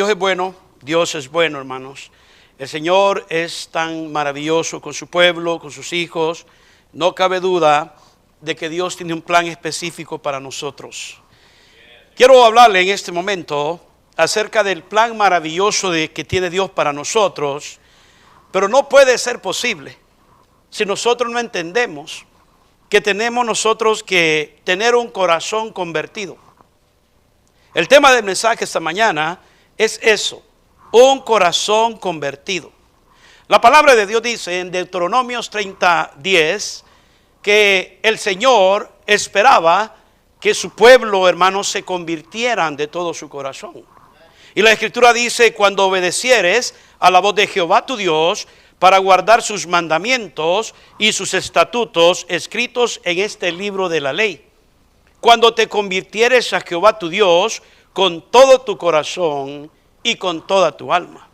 Dios es bueno, Dios es bueno, hermanos. El Señor es tan maravilloso con su pueblo, con sus hijos. No cabe duda de que Dios tiene un plan específico para nosotros. Quiero hablarle en este momento acerca del plan maravilloso que tiene Dios para nosotros, pero no puede ser posible si nosotros no entendemos que tenemos nosotros que tener un corazón convertido. El tema del mensaje esta mañana es eso, un corazón convertido. La palabra de Dios dice en Deuteronomios 30:10 que el Señor esperaba que su pueblo, hermanos, se convirtieran de todo su corazón. Y la Escritura dice, cuando obedecieres a la voz de Jehová tu Dios, para guardar sus mandamientos y sus estatutos escritos en este libro de la ley. Cuando te convirtieres a Jehová tu Dios con todo tu corazón y con toda tu alma.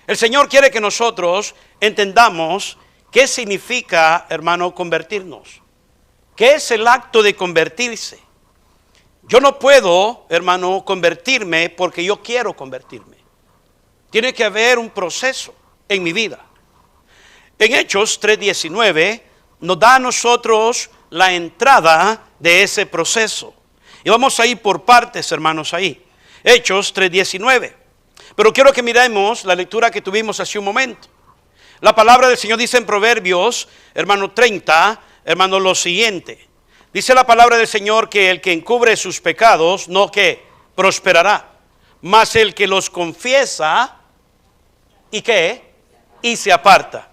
El Señor quiere que nosotros entendamos qué significa, hermano, convertirnos. ¿Qué es el acto de convertirse? Yo no puedo, hermano, convertirme porque yo quiero convertirme. Tiene que haber un proceso en mi vida. En Hechos 3:19 nos da a nosotros la entrada de ese proceso. Y vamos a ir por partes, hermanos, ahí. Hechos 3:19. Pero quiero que miremos la lectura que tuvimos hace un momento. La palabra del Señor dice en Proverbios, hermano 30, hermano, lo siguiente. Dice la palabra del Señor que el que encubre sus pecados, no que prosperará. Mas el que los confiesa, ¿y qué? Y se aparta.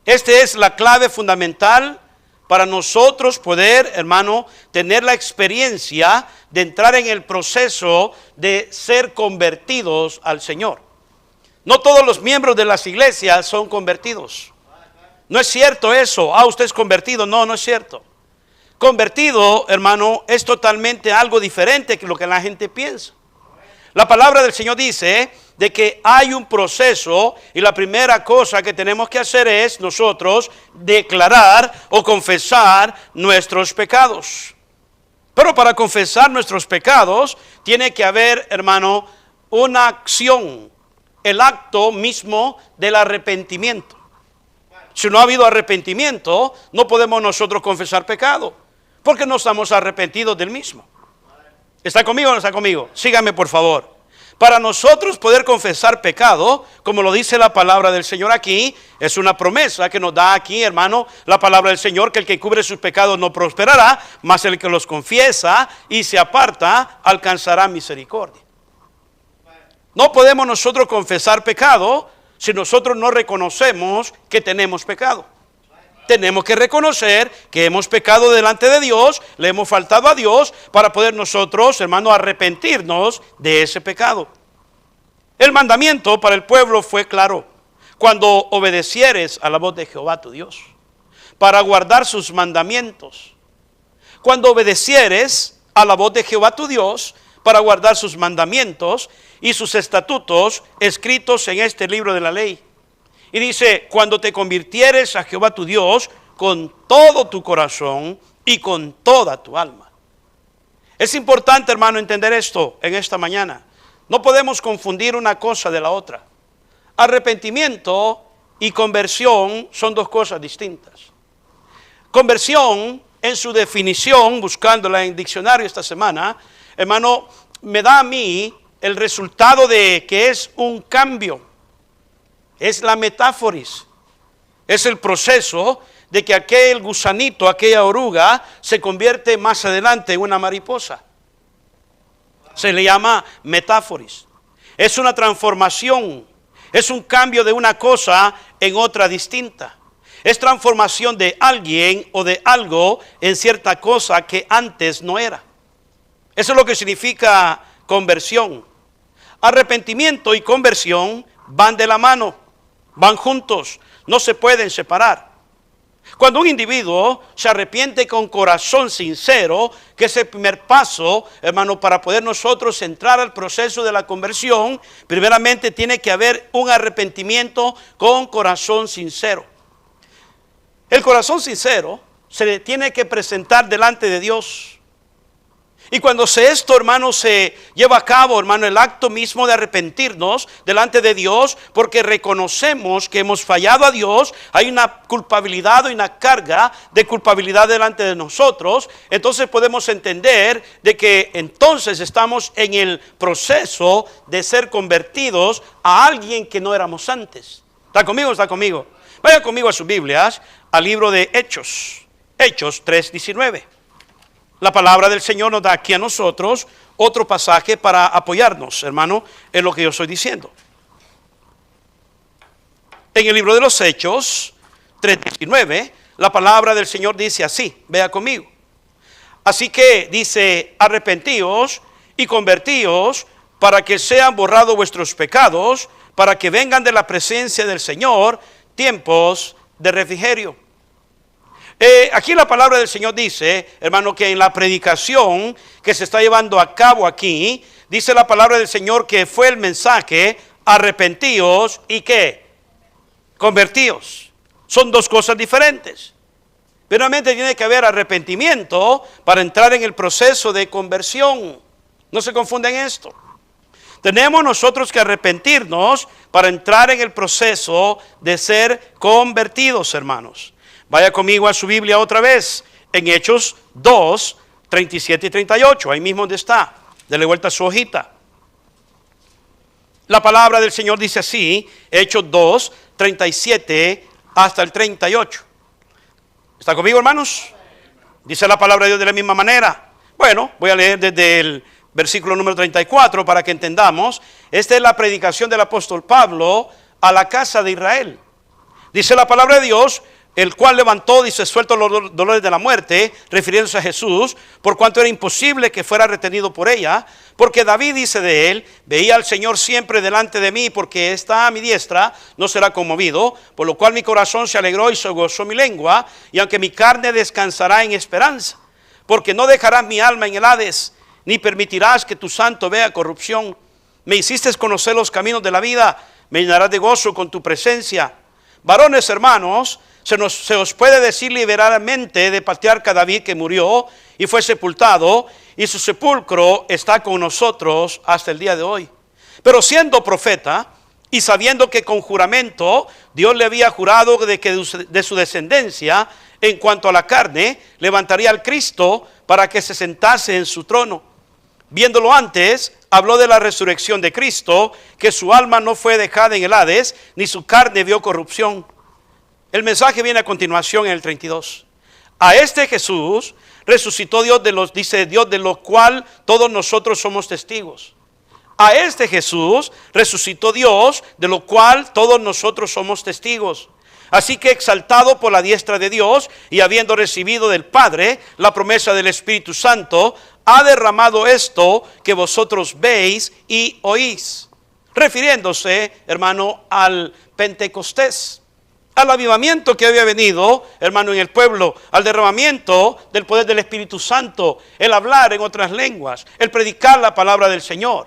Esta es la clave fundamental para nosotros poder, hermano, tener la experiencia de entrar en el proceso de ser convertidos al Señor. No todos los miembros de las iglesias son convertidos. No es cierto eso. Usted es convertido. No, no es cierto. Convertido, hermano, es totalmente algo diferente que lo que la gente piensa. La palabra del Señor dice de que hay un proceso y la primera cosa que tenemos que hacer es nosotros declarar o confesar nuestros pecados. Pero para confesar nuestros pecados tiene que haber, hermano, una acción, el acto mismo del arrepentimiento. Si no ha habido arrepentimiento, no podemos nosotros confesar pecado, porque no estamos arrepentidos del mismo. ¿Está conmigo o no está conmigo? Sígame, por favor. Para nosotros poder confesar pecado, como lo dice la palabra del Señor aquí, es una promesa que nos da aquí, hermano, la palabra del Señor, que el que cubre sus pecados no prosperará, mas el que los confiesa y se aparta alcanzará misericordia. No podemos nosotros confesar pecado si nosotros no reconocemos que tenemos pecado. Tenemos que reconocer que hemos pecado delante de Dios, le hemos faltado a Dios para poder nosotros, hermano, arrepentirnos de ese pecado. El mandamiento para el pueblo fue claro. Cuando obedecieres a la voz de Jehová tu Dios, para guardar sus mandamientos. Cuando obedecieres a la voz de Jehová tu Dios, para guardar sus mandamientos y sus estatutos escritos en este libro de la ley. Y dice, cuando te convirtieres a Jehová tu Dios con todo tu corazón y con toda tu alma. Es importante, hermano, entender esto en esta mañana. No podemos confundir una cosa de la otra. Arrepentimiento y conversión son dos cosas distintas. Conversión, en su definición, buscándola en diccionario esta semana, hermano, me da a mí el resultado de que es un cambio. Es la metáforis, es el proceso de que aquel gusanito, aquella oruga, se convierte más adelante en una mariposa. Se le llama metáforis. Es una transformación, es un cambio de una cosa en otra distinta. Es transformación de alguien o de algo en cierta cosa que antes no era. Eso es lo que significa conversión. Arrepentimiento y conversión van de la mano. Van juntos, no se pueden separar. Cuando un individuo se arrepiente con corazón sincero, que es el primer paso, hermano, para poder nosotros entrar al proceso de la conversión, primeramente tiene que haber un arrepentimiento con corazón sincero. El corazón sincero se le tiene que presentar delante de Dios. Y cuando esto, hermano, se lleva a cabo, hermano, el acto mismo de arrepentirnos delante de Dios, porque reconocemos que hemos fallado a Dios, hay una culpabilidad o una carga de culpabilidad delante de nosotros, entonces podemos entender de que entonces estamos en el proceso de ser convertidos a alguien que no éramos antes. ¿Está conmigo? ¿Está conmigo? Vaya conmigo a sus Biblias, al libro de Hechos, Hechos 3:19. La palabra del Señor nos da aquí a nosotros otro pasaje para apoyarnos, hermano, en lo que yo estoy diciendo. En el libro de los Hechos 3:19, la palabra del Señor dice así, vea conmigo. Así que dice, arrepentíos y convertíos para que sean borrados vuestros pecados, para que vengan de la presencia del Señor tiempos de refrigerio. Aquí la palabra del Señor dice, hermano, que en la predicación que se está llevando a cabo aquí, dice la palabra del Señor que fue el mensaje, arrepentíos y ¿qué? Convertíos. Son dos cosas diferentes. Primeramente tiene que haber arrepentimiento para entrar en el proceso de conversión. No se confunden esto. Tenemos nosotros que arrepentirnos para entrar en el proceso de ser convertidos, hermanos. Vaya conmigo a su Biblia otra vez, en Hechos 2, 37 y 38, ahí mismo donde está. Dele vuelta a su hojita. La palabra del Señor dice así, Hechos 2, 37 hasta el 38. ¿Está conmigo, hermanos? Dice la palabra de Dios de la misma manera. Bueno, voy a leer desde el versículo número 34 para que entendamos. Esta es la predicación del apóstol Pablo a la casa de Israel. Dice la palabra de Dios, el cual levantó, dice, suelto los dolores de la muerte, refiriéndose a Jesús, por cuanto era imposible que fuera retenido por ella, porque David dice de él, veía al Señor siempre delante de mí, porque está a mi diestra, no será conmovido, por lo cual mi corazón se alegró y se gozó mi lengua, y aunque mi carne descansará en esperanza, porque no dejarás mi alma en el Hades, ni permitirás que tu santo vea corrupción. Me hiciste conocer los caminos de la vida, me llenarás de gozo con tu presencia. Varones, hermanos, se os puede decir liberadamente de patriarca David que murió y fue sepultado, y su sepulcro está con nosotros hasta el día de hoy. Pero siendo profeta y sabiendo que con juramento Dios le había jurado de que de su descendencia, en cuanto a la carne, levantaría al Cristo para que se sentase en su trono. Viéndolo antes, habló de la resurrección de Cristo, que su alma no fue dejada en el Hades, ni su carne vio corrupción. El mensaje viene a continuación en el 32. A este Jesús resucitó Dios dice Dios, de lo cual todos nosotros somos testigos. A este Jesús resucitó Dios, de lo cual todos nosotros somos testigos. Así que exaltado por la diestra de Dios y habiendo recibido del Padre la promesa del Espíritu Santo, ha derramado esto que vosotros veis y oís. Refiriéndose, hermano, al Pentecostés, al avivamiento que había venido, hermano, en el pueblo, al derramamiento del poder del Espíritu Santo, el hablar en otras lenguas, el predicar la palabra del Señor.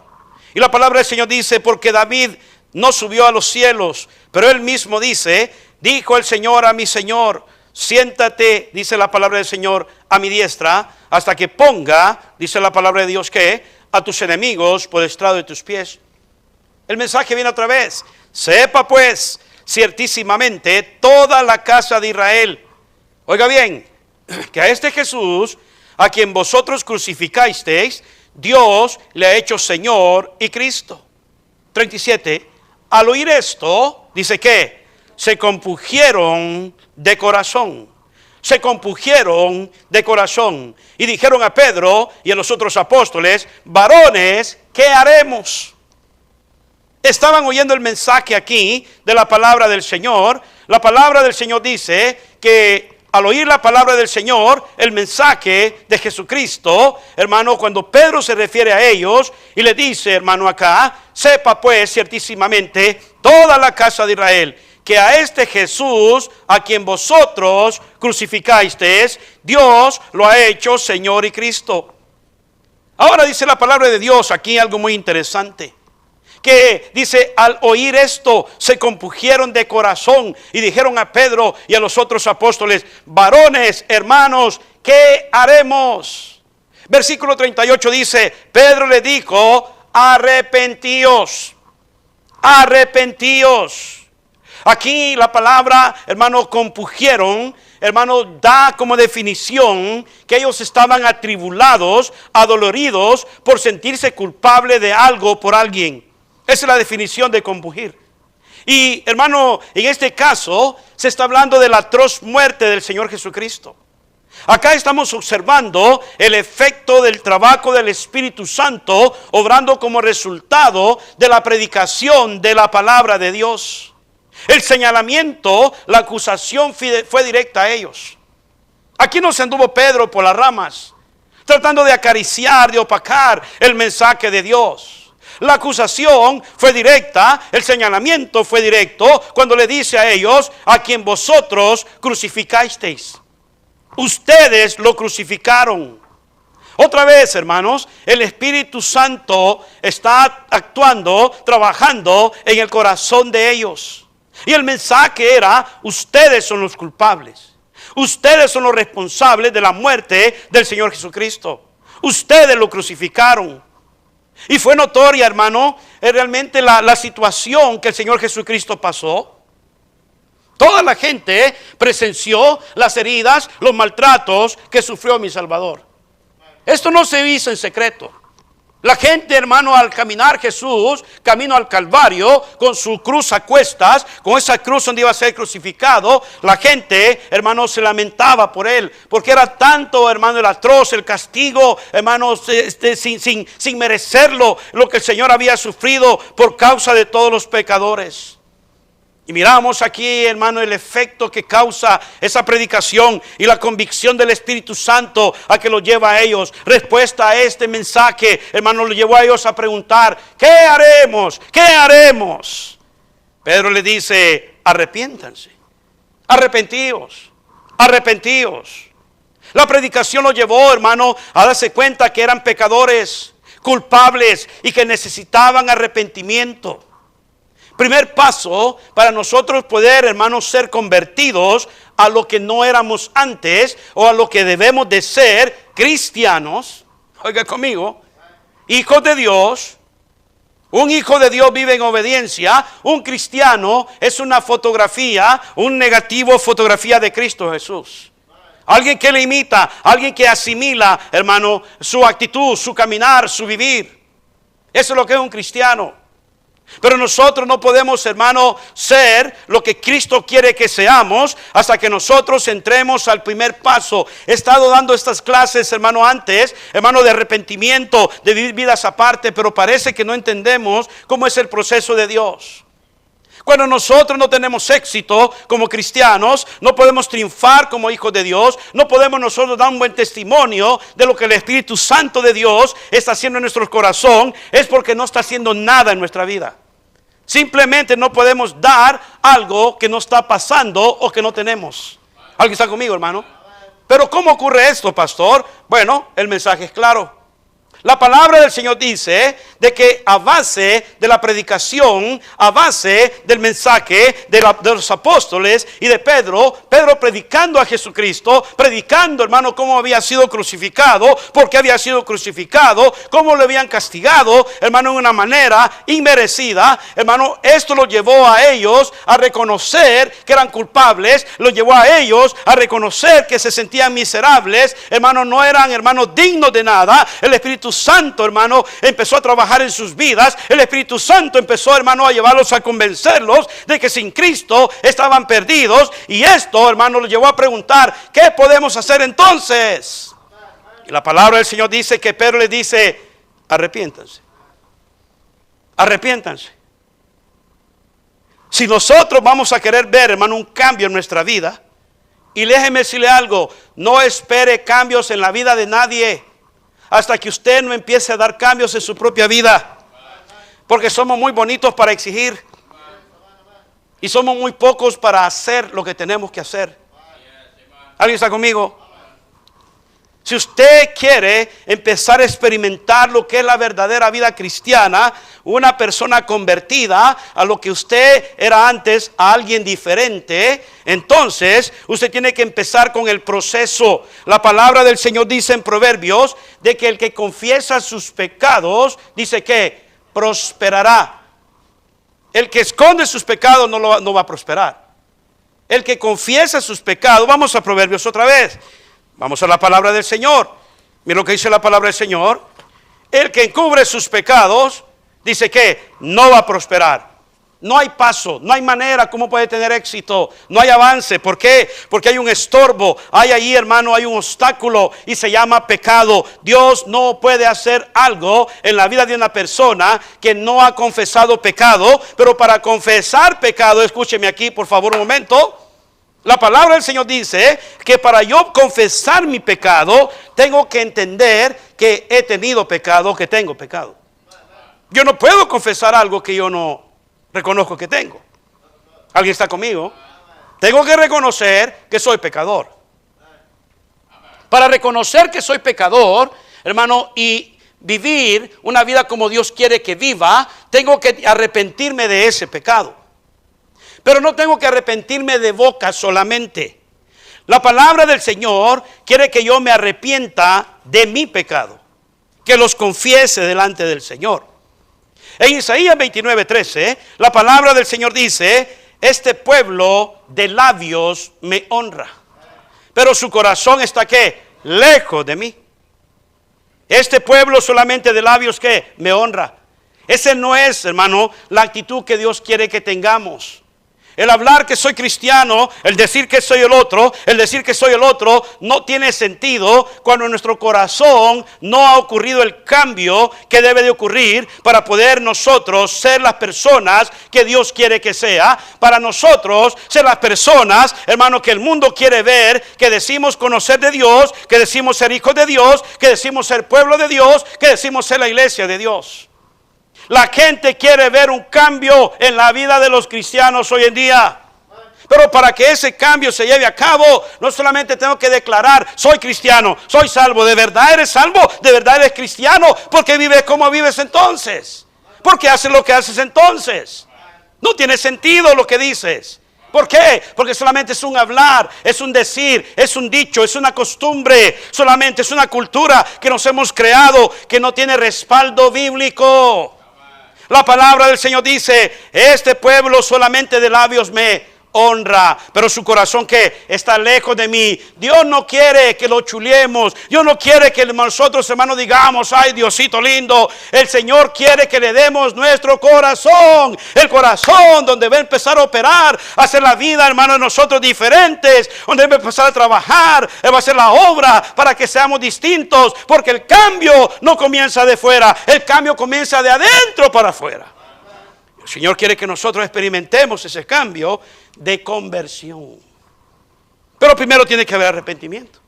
Y la palabra del Señor dice, porque David no subió a los cielos, pero él mismo dice, dijo el Señor a mi Señor, siéntate, dice la palabra del Señor, a mi diestra, hasta que ponga, dice la palabra de Dios, que a tus enemigos por estrado de tus pies. El mensaje viene otra vez. Sepa pues, ciertísimamente, toda la casa de Israel, oiga bien, que a este Jesús, a quien vosotros crucificasteis, Dios le ha hecho Señor y Cristo. 37. Al oír esto, dice que se compungieron de corazón. Se compungieron de corazón. Y dijeron a Pedro y a los otros apóstoles, varones, ¿qué haremos? Estaban oyendo el mensaje aquí de la palabra del Señor. La palabra del Señor dice que al oír la palabra del Señor, el mensaje de Jesucristo, hermano, cuando Pedro se refiere a ellos y le dice, hermano, acá, sepa pues ciertísimamente toda la casa de Israel, que a este Jesús, a quien vosotros crucificasteis, Dios lo ha hecho Señor y Cristo. Ahora dice la palabra de Dios aquí algo muy interesante. Que dice, al oír esto, se compungieron de corazón y dijeron a Pedro y a los otros apóstoles, varones, hermanos, ¿qué haremos? Versículo 38 dice, Pedro le dijo, arrepentíos, arrepentíos. Aquí la palabra, hermano, compungieron, hermano, da como definición que ellos estaban atribulados, adoloridos por sentirse culpable de algo por alguien. Esa es la definición de compungir. Y hermano, en este caso se está hablando de la atroz muerte del Señor Jesucristo. Acá estamos observando el efecto del trabajo del Espíritu Santo obrando como resultado de la predicación de la palabra de Dios. El señalamiento, la acusación fue directa a ellos. Aquí no se anduvo Pedro por las ramas, tratando de acariciar, de opacar el mensaje de Dios. La acusación fue directa, el señalamiento fue directo cuando le dice a ellos, a quien vosotros crucificasteis. Ustedes lo crucificaron. Otra vez, hermanos, el Espíritu Santo está actuando, trabajando en el corazón de ellos. Y el mensaje era, ustedes son los culpables. Ustedes son los responsables de la muerte del Señor Jesucristo. Ustedes lo crucificaron. Y fue notoria, hermano, realmente la situación que el Señor Jesucristo pasó. Toda la gente presenció las heridas, los maltratos que sufrió mi Salvador. Esto no se hizo en secreto. La gente, hermano, al caminar Jesús, camino al Calvario, con su cruz a cuestas, con esa cruz donde iba a ser crucificado, la gente, hermano, se lamentaba por él, porque era tanto, hermano, el atroz, el castigo, hermano, sin merecerlo, lo que el Señor había sufrido por causa de todos los pecadores. Y miramos aquí, hermano, el efecto que causa esa predicación y la convicción del Espíritu Santo a que lo lleva a ellos. Respuesta a este mensaje, hermano, lo llevó a ellos a preguntar, ¿qué haremos? ¿Qué haremos? Pedro le dice, arrepiéntanse, arrepentíos, arrepentíos. La predicación lo llevó, hermano, a darse cuenta que eran pecadores, culpables y que necesitaban arrepentimiento. Primer paso para nosotros poder, hermanos, ser convertidos a lo que no éramos antes o a lo que debemos de ser cristianos. Oiga conmigo, hijos de Dios. Un hijo de Dios vive en obediencia. Un cristiano es una fotografía, un negativo fotografía de Cristo Jesús. Alguien que le imita, alguien que asimila, hermano, su actitud, su caminar, su vivir. Eso es lo que es un cristiano. Pero nosotros no podemos, hermano, ser lo que Cristo quiere que seamos hasta que nosotros entremos al primer paso. He estado dando estas clases, hermano, antes, hermano, de arrepentimiento, de vivir vidas aparte, pero parece que no entendemos cómo es el proceso de Dios. Cuando nosotros no tenemos éxito como cristianos, no podemos triunfar como hijos de Dios, no podemos nosotros dar un buen testimonio de lo que el Espíritu Santo de Dios está haciendo en nuestro corazón, es porque no está haciendo nada en nuestra vida. Simplemente no podemos dar algo que no está pasando o que no tenemos. ¿Alguien está conmigo, hermano? Pero ¿cómo ocurre esto, pastor? Bueno, el mensaje es claro. La palabra del Señor dice de que a base de la predicación, a base del mensaje de los apóstoles y de Pedro predicando a Jesucristo, predicando, hermano, cómo había sido crucificado, por qué había sido crucificado, cómo lo habían castigado, hermano, de una manera inmerecida. Hermano, esto lo llevó a ellos a reconocer que eran culpables, lo llevó a ellos a reconocer que se sentían miserables, hermano, no eran, hermano, dignos de nada. El Espíritu Santo, hermano, empezó a trabajar en sus vidas. El Espíritu Santo empezó, hermano, a llevarlos a convencerlos de que sin Cristo estaban perdidos. Y esto, hermano, lo llevó a preguntar, ¿qué podemos hacer entonces? Y la palabra del Señor dice que Pedro le dice, arrepiéntanse. Arrepiéntanse. Si nosotros vamos a querer ver, hermano, un cambio en nuestra vida, y déjeme decirle algo, no espere cambios en la vida de nadie hasta que usted no empiece a dar cambios en su propia vida. Porque somos muy bonitos para exigir y somos muy pocos para hacer lo que tenemos que hacer. ¿Alguien está conmigo? Si usted quiere empezar a experimentar lo que es la verdadera vida cristiana, una persona convertida a lo que usted era antes, a alguien diferente, entonces usted tiene que empezar con el proceso. La palabra del Señor dice en Proverbios de que el que confiesa sus pecados, dice que prosperará. El que esconde sus pecados no va a prosperar. El que confiesa sus pecados, vamos a Proverbios otra vez. Vamos a la palabra del Señor. Mira lo que dice la palabra del Señor. El que encubre sus pecados, dice que no va a prosperar. No hay paso, no hay manera como puede tener éxito. No hay avance. ¿Por qué? Porque hay un estorbo. Hay ahí, hermano, hay un obstáculo y se llama pecado. Dios no puede hacer algo en la vida de una persona que no ha confesado pecado. Pero para confesar pecado, escúcheme aquí por favor un momento. La palabra del Señor dice que para yo confesar mi pecado, tengo que entender que he tenido pecado, que tengo pecado. Yo no puedo confesar algo que yo no reconozco que tengo. ¿Alguien está conmigo? Tengo que reconocer que soy pecador. Para reconocer que soy pecador, hermano, y vivir una vida como Dios quiere que viva, tengo que arrepentirme de ese pecado. Pero no tengo que arrepentirme de boca solamente. La palabra del Señor quiere que yo me arrepienta de mi pecado, que los confiese delante del Señor. En Isaías 29:13, la palabra del Señor dice: este pueblo de labios me honra, pero su corazón está ¿qué? Lejos de mí. Este pueblo solamente de labios ¿qué? Me honra. Ese no es, hermano, la actitud que Dios quiere que tengamos. El hablar que soy cristiano, el decir que soy el otro, no tiene sentido cuando en nuestro corazón no ha ocurrido el cambio que debe de ocurrir para poder nosotros ser las personas que Dios quiere que sea. Para nosotros ser las personas, hermano, que el mundo quiere ver, que decimos conocer de Dios, que decimos ser hijos de Dios, que decimos ser pueblo de Dios, que decimos ser la iglesia de Dios. La gente quiere ver un cambio en la vida de los cristianos hoy en día. Pero para que ese cambio se lleve a cabo, no solamente tengo que declarar, soy cristiano, soy salvo. ¿De verdad eres salvo? ¿De verdad eres cristiano? ¿Por qué vives como vives entonces? ¿Por qué haces lo que haces entonces? No tiene sentido lo que dices. ¿Por qué? Porque solamente es un hablar, es un decir, es un dicho, es una costumbre. Solamente es una cultura que nos hemos creado que no tiene respaldo bíblico. La palabra del Señor dice: este pueblo solamente de labios me honra, pero su corazón que está lejos de mí. Dios no quiere que lo chuliemos. Dios no quiere que nosotros, hermanos, digamos: ay, Diosito lindo. El Señor quiere que le demos nuestro corazón, el corazón donde va a empezar a operar, a hacer la vida, hermanos, de nosotros diferentes, donde va a empezar a trabajar, va a hacer la obra para que seamos distintos, porque el cambio no comienza de fuera, el cambio comienza de adentro para afuera. El Señor quiere que nosotros experimentemos ese cambio de conversión. Pero primero tiene que haber arrepentimiento.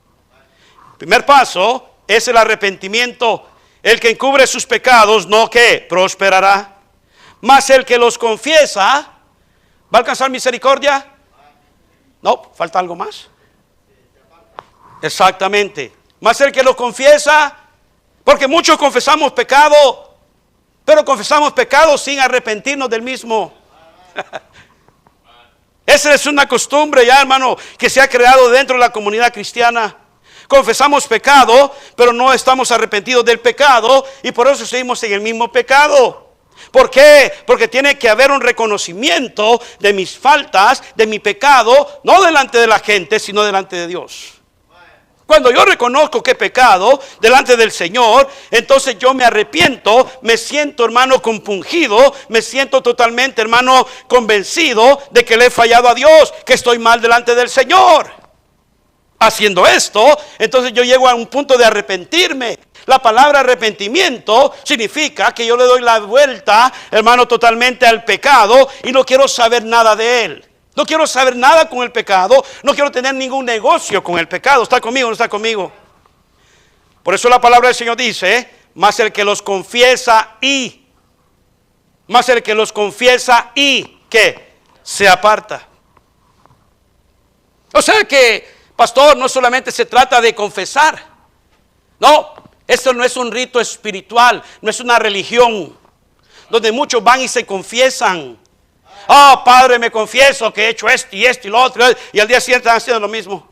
El primer paso es el arrepentimiento. El que encubre sus pecados no que prosperará, mas el que los confiesa, ¿va a alcanzar misericordia? No, falta algo más. Exactamente. Mas el que los confiesa, porque muchos confesamos pecado, pero confesamos pecado sin arrepentirnos del mismo. Esa es una costumbre ya, hermano, que se ha creado dentro de la comunidad cristiana. Confesamos pecado, pero no estamos arrepentidos del pecado, y por eso seguimos en el mismo pecado. ¿Por qué? Porque tiene que haber un reconocimiento de mis faltas, de mi pecado, no delante de la gente, sino delante de Dios. Cuando yo reconozco que he pecado delante del Señor, entonces yo me arrepiento, me siento, hermano, compungido, me siento totalmente, hermano, convencido de que le he fallado a Dios, que estoy mal delante del Señor. Haciendo esto, entonces yo llego a un punto de arrepentirme. La palabra arrepentimiento significa que yo le doy la vuelta, hermano, totalmente al pecado y no quiero saber nada de él. No quiero saber nada con el pecado. No quiero tener ningún negocio con el pecado. ¿Está conmigo o no está conmigo? Por eso la palabra del Señor dice: mas el que los confiesa y ¿qué? Se aparta. O sea que, pastor, no solamente se trata de confesar. No, esto no es un rito espiritual, no es una religión donde muchos van y se confiesan. Oh, Padre, me confieso que he hecho esto y lo otro, y al día siguiente están haciendo lo mismo.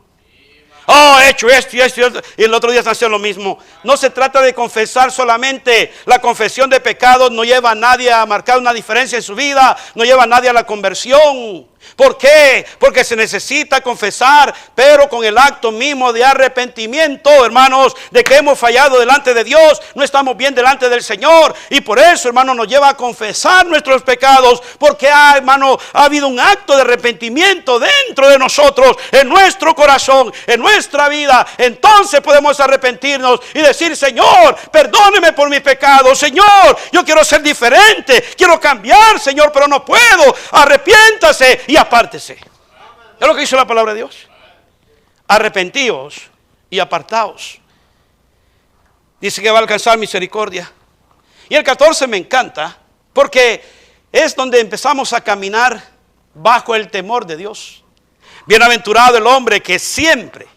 Oh, he hecho esto y esto, y el otro día están haciendo lo mismo. No se trata de confesar solamente. La confesión de pecados no lleva a nadie a marcar una diferencia en su vida, no lleva a nadie a la conversión. ¿Por qué? Porque se necesita confesar, pero con el acto mismo de arrepentimiento, hermanos, de que hemos fallado delante de Dios, no estamos bien delante del Señor, y por eso, hermano, nos lleva a confesar nuestros pecados, porque, hermano, ha habido un acto de arrepentimiento dentro de nosotros, en nuestro corazón, en nuestra vida. Entonces podemos arrepentirnos y decir: Señor, perdóneme por mis pecados. Señor, yo quiero ser diferente, quiero cambiar, Señor, pero no puedo. Arrepiéntase y apártese. Es lo que dice la palabra de Dios. Arrepentíos y apartaos. Dice que va a alcanzar misericordia. Y el 14 me encanta, porque es donde empezamos a caminar bajo el temor de Dios. Bienaventurado el hombre que siempre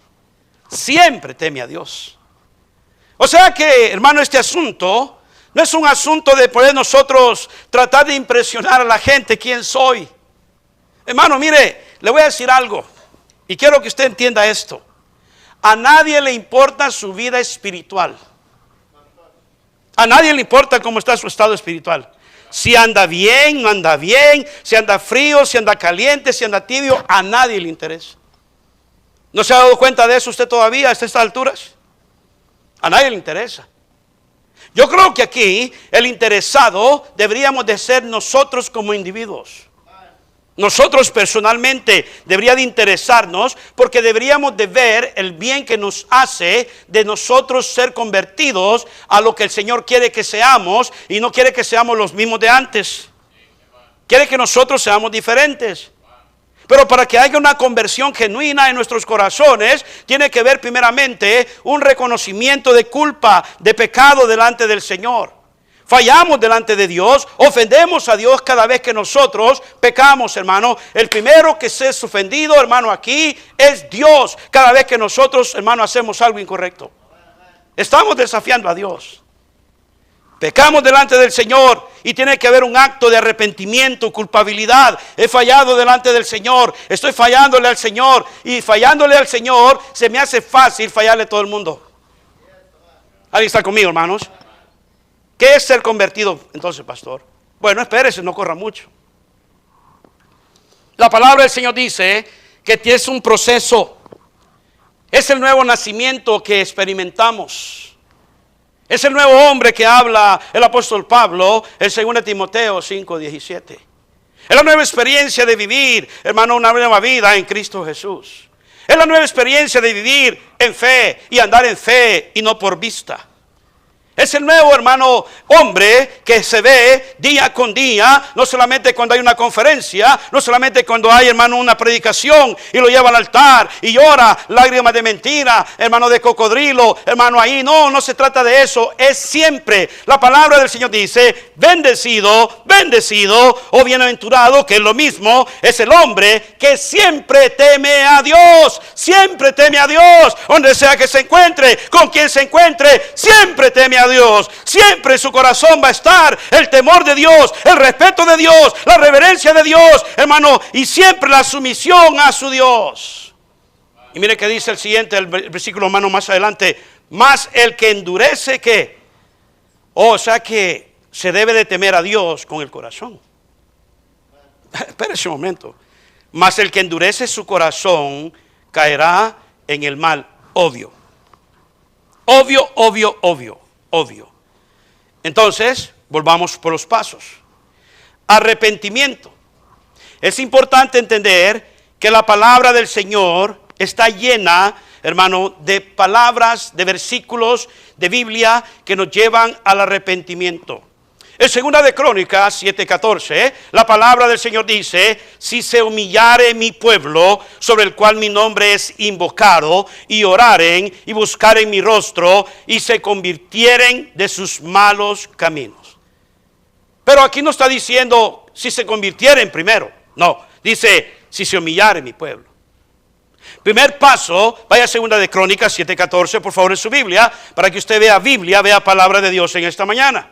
teme a Dios. O sea que, hermano, este asunto no es un asunto de poder nosotros tratar de impresionar a la gente quién soy. Hermano, mire, le voy a decir algo y quiero que usted entienda esto. A nadie le importa su vida espiritual. A nadie le importa cómo está su estado espiritual. Si anda bien, no anda bien, si anda frío, si anda caliente, si anda tibio, a nadie le interesa. ¿No se ha dado cuenta de eso usted todavía a estas alturas? A nadie le interesa. Yo creo que aquí el interesado deberíamos de ser nosotros como individuos. Nosotros personalmente debería de interesarnos, porque deberíamos de ver el bien que nos hace de nosotros ser convertidos a lo que el Señor quiere que seamos, y no quiere que seamos los mismos de antes. Quiere que nosotros seamos diferentes. Pero para que haya una conversión genuina en nuestros corazones, tiene que haber primeramente un reconocimiento de culpa, de pecado delante del Señor. Fallamos delante de Dios, ofendemos a Dios cada vez que nosotros pecamos, hermano. El primero que se es ofendido, hermano, aquí es Dios. Cada vez que nosotros, hermano, hacemos algo incorrecto, estamos desafiando a Dios. Pecamos delante del Señor y tiene que haber un acto de arrepentimiento, culpabilidad. He fallado delante del Señor, estoy fallándole al Señor, y fallándole al Señor se me hace fácil fallarle a todo el mundo. ¿Alguien está conmigo, hermanos? ¿Qué es ser convertido entonces, pastor? Bueno, espérese, no corra mucho. La palabra del Señor dice que es un proceso. Es el nuevo nacimiento que experimentamos. Es el nuevo hombre que habla el apóstol Pablo en 2 Timoteo 5:17. Es la nueva experiencia de vivir, hermano, una nueva vida en Cristo Jesús. Es la nueva experiencia de vivir en fe y andar en fe y no por vista. Es el nuevo, hermano, hombre que se ve día con día, no solamente cuando hay una conferencia, no solamente cuando hay, hermano, una predicación y lo lleva al altar y llora lágrimas de mentira, hermano, de cocodrilo, hermano, ahí no se trata de eso, es siempre. La palabra del Señor dice: bendecido, bendecido o bienaventurado, que es lo mismo, es el hombre que siempre teme a Dios, siempre teme a Dios, donde sea que se encuentre, con quien se encuentre, siempre teme a Dios. Siempre en su corazón va a estar el temor de Dios, el respeto de Dios, la reverencia de Dios, hermano, y siempre la sumisión a su Dios. Y mire que dice el siguiente, el versículo, hermano, más adelante: más el que endurece, ¿qué? O sea que se debe de temer a Dios con el corazón. Espérese un momento. Mas el que endurece su corazón caerá en el mal. Obvio. Entonces, volvamos por los pasos. Arrepentimiento. Es importante entender que la palabra del Señor está llena, hermano, de palabras, de versículos de Biblia que nos llevan al arrepentimiento. En 2 de Crónicas 7:14, la palabra del Señor dice: si se humillare mi pueblo, sobre el cual mi nombre es invocado, y oraren y buscaren mi rostro, y se convirtieren de sus malos caminos. Pero aquí no está diciendo si se convirtieren primero, no, dice si se humillare mi pueblo. Primer paso, vaya a Segunda de Crónicas 7:14, por favor, en su Biblia, para que usted vea Biblia, vea palabra de Dios en esta mañana.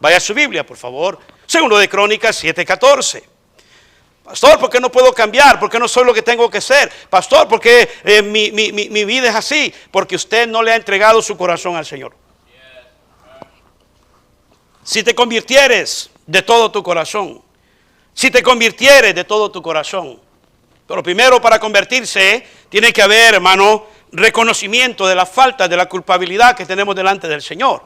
Vaya a su Biblia, por favor. Segundo de Crónicas 7:14. Pastor, ¿por qué no puedo cambiar? ¿Por qué no soy lo que tengo que ser? Pastor, ¿por qué mi vida es así? Porque usted no le ha entregado su corazón al Señor. Si te convirtieres de todo tu corazón, si te convirtieres de todo tu corazón, pero primero para convertirse tiene que haber, hermano, reconocimiento de la falta, de la culpabilidad que tenemos delante del Señor.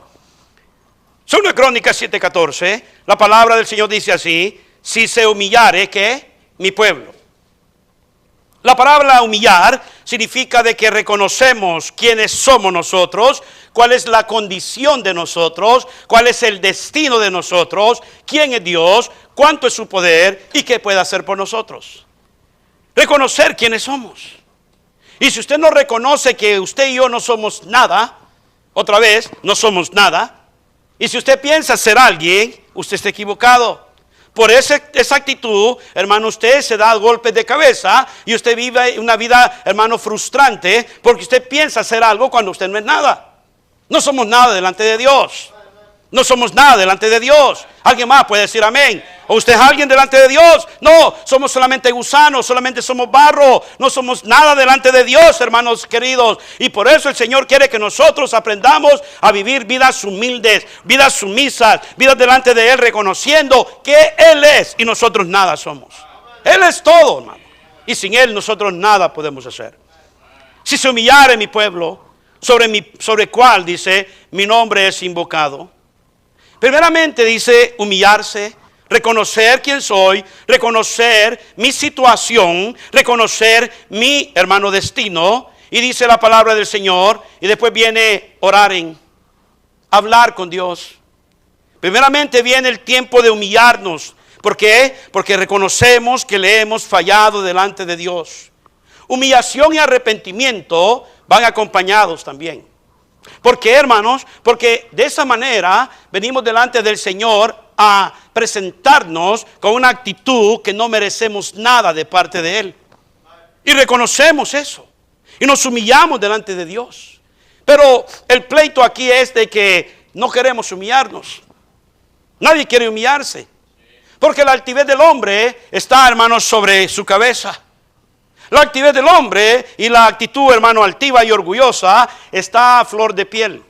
Segunda de Crónicas 7:14, la palabra del Señor dice así: si se humillare, ¿qué? Mi pueblo. La palabra humillar significa de que reconocemos quiénes somos nosotros, cuál es la condición de nosotros, cuál es el destino de nosotros, quién es Dios, cuánto es su poder y qué puede hacer por nosotros. Reconocer quiénes somos. Y si usted no reconoce que usted y yo no somos nada, otra vez, no somos nada, y si usted piensa ser alguien, usted está equivocado. Por esa actitud, hermano, usted se da golpes de cabeza y usted vive una vida, hermano, frustrante, porque usted piensa ser algo cuando usted no es nada. No somos nada delante de Dios. No somos nada delante de Dios. ¿Alguien más puede decir amén? ¿O usted es alguien delante de Dios? No, somos solamente gusanos, solamente somos barro. No somos nada delante de Dios, hermanos queridos. Y por eso el Señor quiere que nosotros aprendamos a vivir vidas humildes, vidas sumisas, vidas delante de Él, reconociendo que Él es y nosotros nada somos. Él es todo, hermano. Y sin Él nosotros nada podemos hacer. Si se humillare mi pueblo, sobre cuál dice, mi nombre es invocado. Primeramente dice humillarse, reconocer quién soy, reconocer mi situación, reconocer mi, hermano, destino. Y dice la palabra del Señor, y después viene orar hablar con Dios. Primeramente viene el tiempo de humillarnos. ¿Por qué? Porque reconocemos que le hemos fallado delante de Dios. Humillación y arrepentimiento van acompañados también. ¿Por qué, hermanos? Porque de esa manera venimos delante del Señor a presentarnos con una actitud que no merecemos nada de parte de Él. Y reconocemos eso. Y nos humillamos delante de Dios. Pero el pleito aquí es de que no queremos humillarnos. Nadie quiere humillarse. Porque la altivez del hombre está, hermanos, sobre su cabeza. La altivez del hombre y la actitud, hermano, altiva y orgullosa está a flor de piel.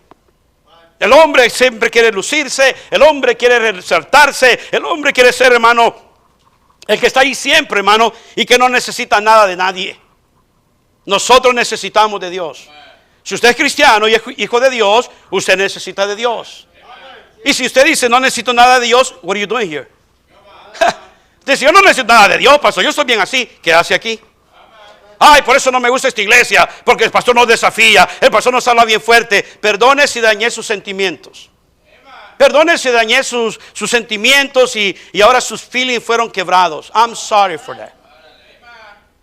El hombre siempre quiere lucirse, el hombre quiere resaltarse, el hombre quiere ser, hermano, el que está ahí siempre, hermano, y que no necesita nada de nadie. Nosotros necesitamos de Dios. Si usted es cristiano y es hijo de Dios, usted necesita de Dios. Y si usted dice, no necesito nada de Dios, what are you doing here? Dice, yo no necesito nada de Dios, pastor, yo estoy bien así. ¿Qué hace aquí? Ay, por eso no me gusta esta iglesia, porque el pastor nos desafía, el pastor nos habla bien fuerte. Perdone si dañé sus sentimientos. Perdone si dañé sus sentimientos y ahora sus feelings fueron quebrados. I'm sorry for that.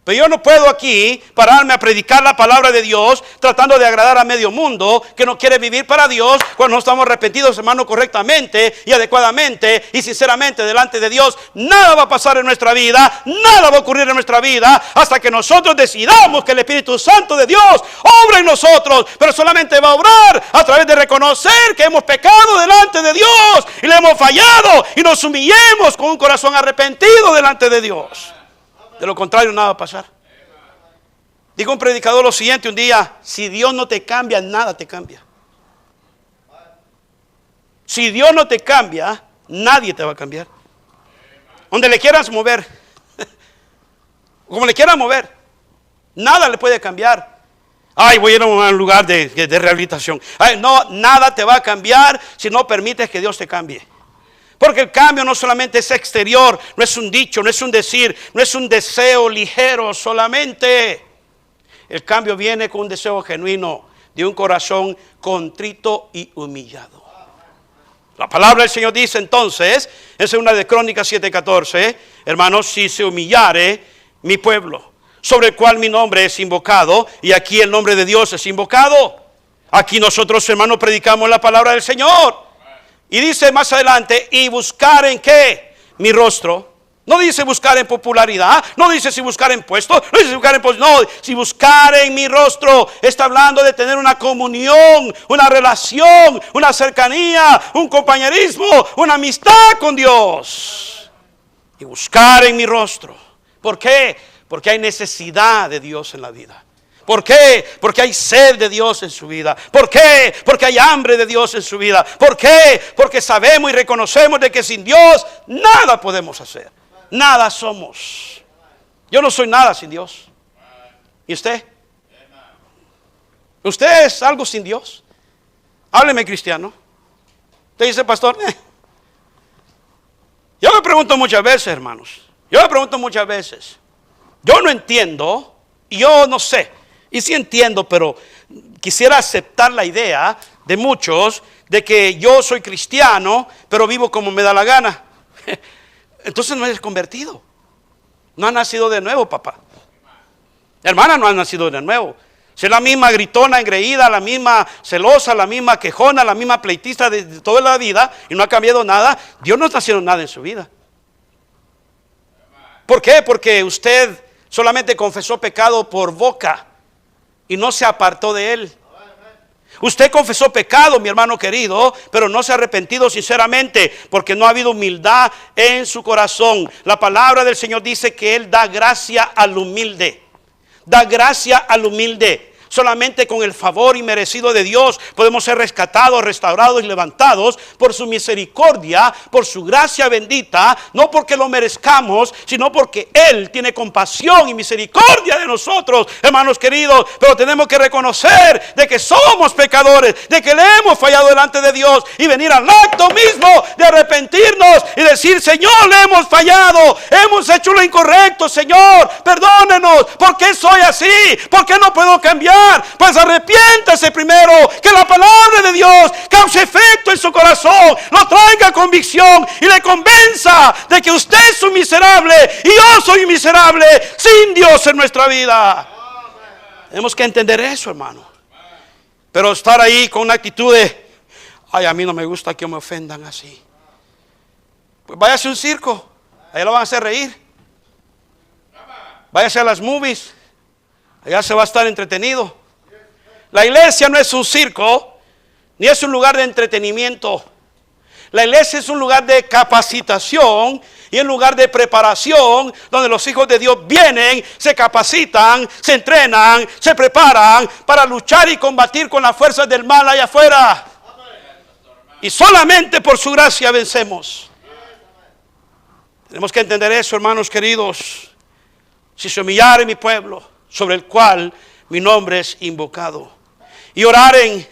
Pero yo no puedo aquí pararme a predicar la palabra de Dios tratando de agradar a medio mundo que no quiere vivir para Dios cuando no estamos arrepentidos, hermano, correctamente y adecuadamente y sinceramente delante de Dios. Nada va a pasar en nuestra vida, nada va a ocurrir en nuestra vida hasta que nosotros decidamos que el Espíritu Santo de Dios obra en nosotros, pero solamente va a obrar a través de reconocer que hemos pecado delante de Dios y le hemos fallado y nos humillemos con un corazón arrepentido delante de Dios. De lo contrario, nada va a pasar. Dijo un predicador lo siguiente un día: si Dios no te cambia, nada te cambia. Si Dios no te cambia, nadie te va a cambiar. Donde le quieras mover, como le quieras mover, nada le puede cambiar. Ay, voy a ir a un lugar de rehabilitación. Ay, no, nada te va a cambiar si no permites que Dios te cambie. Porque el cambio no solamente es exterior, no es un dicho, no es un decir, no es un deseo ligero solamente. El cambio viene con un deseo genuino de un corazón contrito y humillado. La palabra del Señor dice entonces, en 2 de Crónicas 7:14, hermanos, si se humillare mi pueblo, sobre el cual mi nombre es invocado, y aquí el nombre de Dios es invocado. Aquí nosotros, hermanos, predicamos la palabra del Señor. Y dice más adelante, y buscar en qué, mi rostro, No dice buscar en popularidad, no dice si buscar en puestos, no dice si buscar en puestos, no, si buscar en mi rostro. Está hablando de tener una comunión, una relación, una cercanía, un compañerismo, una amistad con Dios. Y buscar en mi rostro. ¿Por qué? Porque hay necesidad de Dios en la vida. ¿Por qué? Porque hay sed de Dios en su vida. ¿Por qué? Porque hay hambre de Dios en su vida. ¿Por qué? Porque sabemos y reconocemos de que sin Dios nada podemos hacer. Nada somos. Yo no soy nada sin Dios. ¿Y usted? ¿Usted es algo sin Dios? Hábleme, cristiano. Usted dice, pastor, Yo me pregunto muchas veces, hermanos. Yo no entiendo. Y yo no sé. Y sí entiendo, pero quisiera aceptar la idea de muchos de que yo soy cristiano, pero vivo como me da la gana. Entonces no eres convertido. No has nacido de nuevo, papá. Hermana, no has nacido de nuevo. Si es la misma gritona, engreída, la misma celosa, la misma quejona, la misma pleitista de toda la vida y no ha cambiado nada, Dios no está haciendo nada en su vida. ¿Por qué? Porque usted solamente confesó pecado por boca y no se apartó de él. Usted confesó pecado, mi hermano querido, pero no se ha arrepentido sinceramente porque no ha habido humildad en su corazón. La palabra del Señor dice que Él da gracia al humilde. Da gracia al humilde. Solamente con el favor inmerecido de Dios podemos ser rescatados, restaurados y levantados por su misericordia, por su gracia bendita, no porque lo merezcamos, sino porque Él tiene compasión y misericordia de nosotros, hermanos queridos. Pero tenemos que reconocer de que somos pecadores, de que le hemos fallado delante de Dios y venir al acto mismo de arrepentirnos y decir, Señor, le hemos fallado, hemos hecho lo incorrecto, Señor, perdónenos. ¿Por qué soy así? ¿Por qué no puedo cambiar? Pues arrepiéntase primero, que la palabra de Dios cause efecto en su corazón, lo traiga convicción y le convenza de que usted es un miserable y yo soy un miserable sin Dios en nuestra vida. Tenemos que entender eso, hermano. Pero estar ahí con una actitud de, ay, a mí no me gusta que me ofendan así. Pues váyase a un circo, ahí lo van a hacer reír. Váyase a las movies, allá se va a estar entretenido. La iglesia no es un circo, ni es un lugar de entretenimiento. La iglesia es un lugar de capacitación y un lugar de preparación donde los hijos de Dios vienen, se capacitan, se entrenan, se preparan para luchar y combatir con las fuerzas del mal allá afuera. Y solamente por su gracia vencemos. Tenemos que entender eso, hermanos queridos. Si se humillare mi pueblo, sobre el cual mi nombre es invocado, y oraren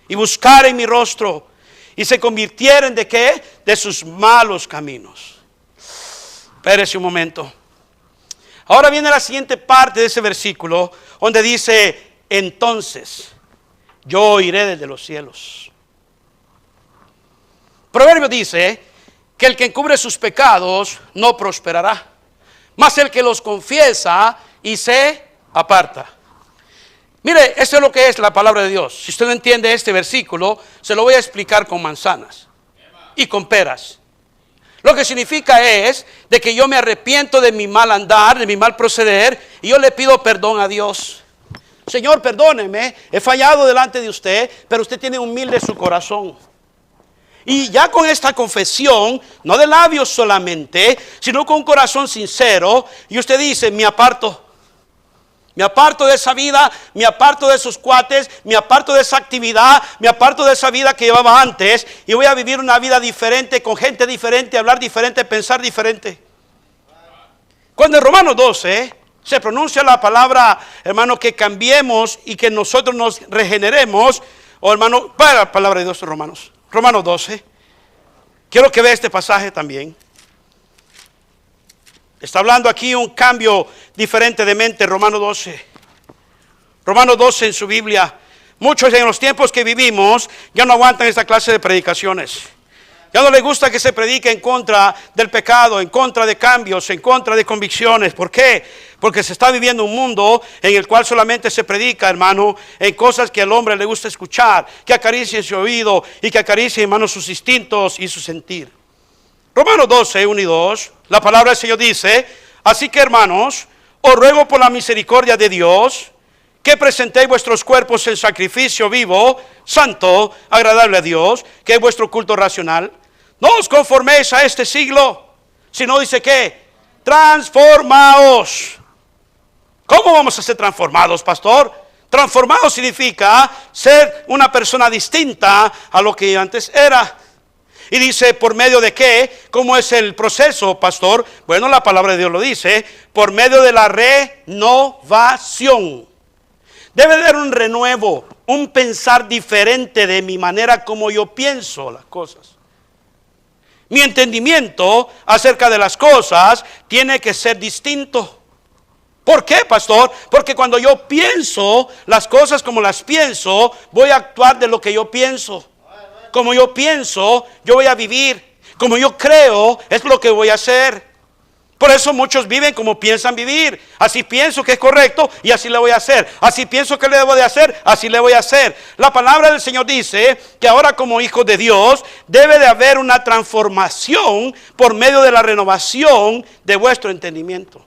y buscaren mi rostro y se convirtieren ¿de qué? De sus malos caminos. Espérese un momento. Ahora viene la siguiente parte de ese versículo donde dice, entonces yo oiré desde los cielos. Proverbio dice que el que encubre sus pecados no prosperará, mas el que los confiesa y se aparta. Mire, eso es lo que es la palabra de Dios. Si usted no entiende este versículo, se lo voy a explicar con manzanas y con peras. Lo que significa es de que yo me arrepiento de mi mal andar, de mi mal proceder, y yo le pido perdón a Dios. Señor, perdóneme, he fallado delante de usted, pero usted tiene humilde su corazón. Y ya con esta confesión, no de labios solamente, sino con un corazón sincero, y usted dice, me aparto de esa vida, me aparto de esos cuates, me aparto de esa actividad, me aparto de esa vida que llevaba antes y voy a vivir una vida diferente, con gente diferente, hablar diferente, pensar diferente. Cuando en Romanos 12 se pronuncia la palabra, hermano, que cambiemos y que nosotros nos regeneremos, o hermano, para la palabra de Dios en Romanos 12, quiero que vea este pasaje también. Está hablando aquí un cambio diferente de mente, Romanos 12. Romanos 12 en su Biblia. Muchos en los tiempos que vivimos ya no aguantan esta clase de predicaciones. Ya no les gusta que se predique en contra del pecado, en contra de cambios, en contra de convicciones. ¿Por qué? Porque se está viviendo un mundo en el cual solamente se predica, hermano, en cosas que al hombre le gusta escuchar, que acaricien su oído y que acaricien, hermano, sus instintos y su sentir. Romanos 12, 1 y 2. La palabra del Señor dice: así que, hermanos, os ruego por la misericordia de Dios que presentéis vuestros cuerpos en sacrificio vivo, santo, agradable a Dios, que es vuestro culto racional. No os conforméis a este siglo, sino dice que transformaos. ¿Cómo vamos a ser transformados, pastor? Transformado significa ser una persona distinta a lo que antes era. Y dice, ¿por medio de qué? ¿Cómo es el proceso, pastor? Bueno, la palabra de Dios lo dice, por medio de la renovación. Debe de haber un renuevo, un pensar diferente de mi manera como yo pienso las cosas. Mi entendimiento acerca de las cosas tiene que ser distinto. ¿Por qué, pastor? Porque cuando yo pienso las cosas como las pienso, voy a actuar de lo que yo pienso. Como yo pienso, yo voy a vivir. Como yo creo, es lo que voy a hacer. Por eso muchos viven como piensan vivir. Así pienso que es correcto y así le voy a hacer. Así pienso que le debo de hacer, así le voy a hacer. La palabra del Señor dice que ahora como hijos de Dios debe de haber una transformación por medio de la renovación de vuestro entendimiento.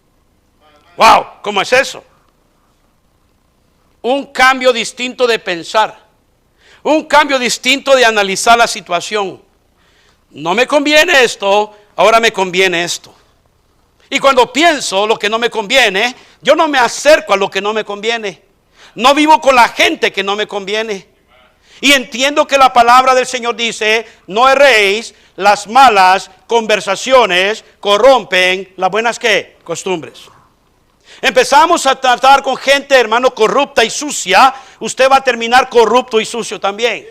Wow, ¿cómo es eso? Un cambio distinto de pensar. Un cambio distinto de analizar la situación. No me conviene esto, ahora me conviene esto. Y cuando pienso lo que no me conviene, yo no me acerco a lo que no me conviene. No vivo con la gente que no me conviene. Y entiendo que la palabra del Señor dice, no erréis, las malas conversaciones corrompen las buenas ¿qué? Costumbres. Empezamos a tratar con gente, hermano, corrupta y sucia, usted va a terminar corrupto y sucio también.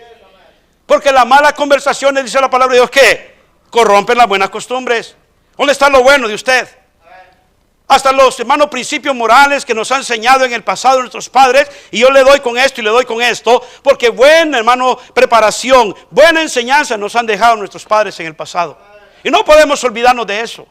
Porque las malas conversaciones, dice la palabra de Dios, ¿qué? Corrompen las buenas costumbres. ¿Dónde está lo bueno de usted? Hasta los, hermanos, principios morales que nos han enseñado en el pasado nuestros padres, y yo le doy con esto y le doy con esto, porque buena, hermano, preparación, buena enseñanza nos han dejado nuestros padres en el pasado. Y no podemos olvidarnos de eso.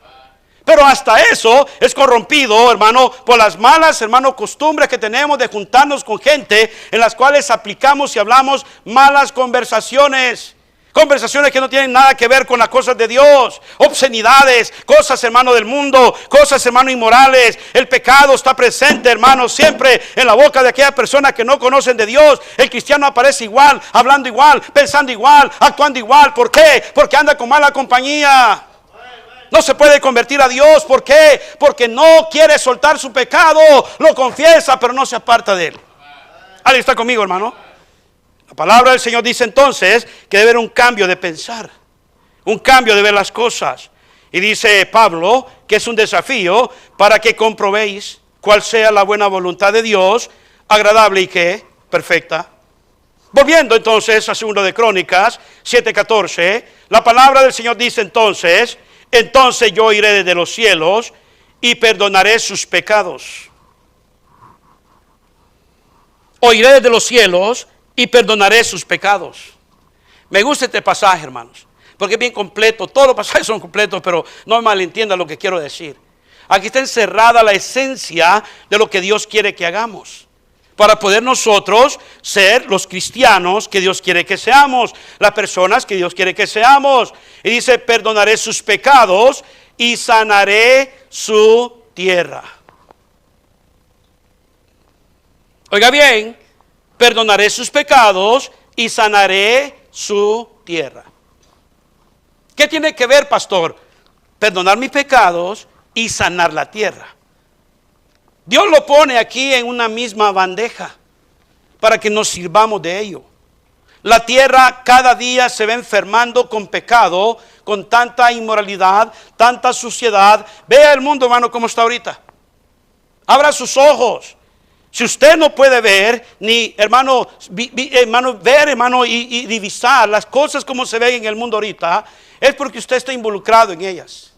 Pero hasta eso es corrompido, hermano, por las malas, hermano, costumbres que tenemos de juntarnos con gente en las cuales aplicamos y hablamos malas conversaciones. Conversaciones que no tienen nada que ver con las cosas de Dios. Obscenidades, cosas, hermano, del mundo, cosas, hermano, inmorales. El pecado está presente, hermano, siempre en la boca de aquellas personas que no conocen de Dios. El cristiano aparece igual, hablando igual, pensando igual, actuando igual. ¿Por qué? Porque anda con mala compañía. No se puede convertir a Dios. ¿Por qué? Porque no quiere soltar su pecado. Lo confiesa, pero no se aparta de él. ¿Alguien está conmigo, hermano? La palabra del Señor dice entonces que debe haber un cambio de pensar. Un cambio de ver las cosas. Y dice Pablo que es un desafío para que comprobéis cuál sea la buena voluntad de Dios, agradable y ¿qué? Perfecta. Volviendo entonces a 2 de Crónicas 7:14, la palabra del Señor dice entonces yo iré desde los cielos y perdonaré sus pecados. Oiré desde los cielos y perdonaré sus pecados. Me gusta este pasaje, hermanos, porque es bien completo. Todos los pasajes son completos, pero no me malentienda lo que quiero decir. Aquí está encerrada la esencia de lo que Dios quiere que hagamos, para poder nosotros ser los cristianos que Dios quiere que seamos, las personas que Dios quiere que seamos. Y dice, perdonaré sus pecados y sanaré su tierra. Oiga bien, perdonaré sus pecados y sanaré su tierra. ¿Qué tiene que ver, pastor? Perdonar mis pecados y sanar la tierra. Dios lo pone aquí en una misma bandeja para que nos sirvamos de ello. La tierra cada día se va enfermando con pecado, con tanta inmoralidad, tanta suciedad. Vea el mundo, hermano, cómo está ahorita. Abra sus ojos. Si usted no puede ver, ni, hermano, ver, hermano, y divisar las cosas como se ven en el mundo ahorita, es porque usted está involucrado en ellas.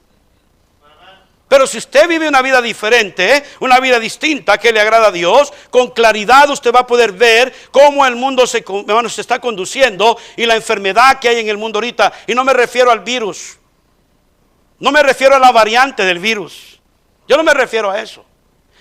Pero si usted vive una vida diferente, una vida distinta que le agrada a Dios, con claridad usted va a poder ver cómo el mundo se está conduciendo y la enfermedad que hay en el mundo ahorita. Y no me refiero al virus, no me refiero a la variante del virus, yo no me refiero a eso.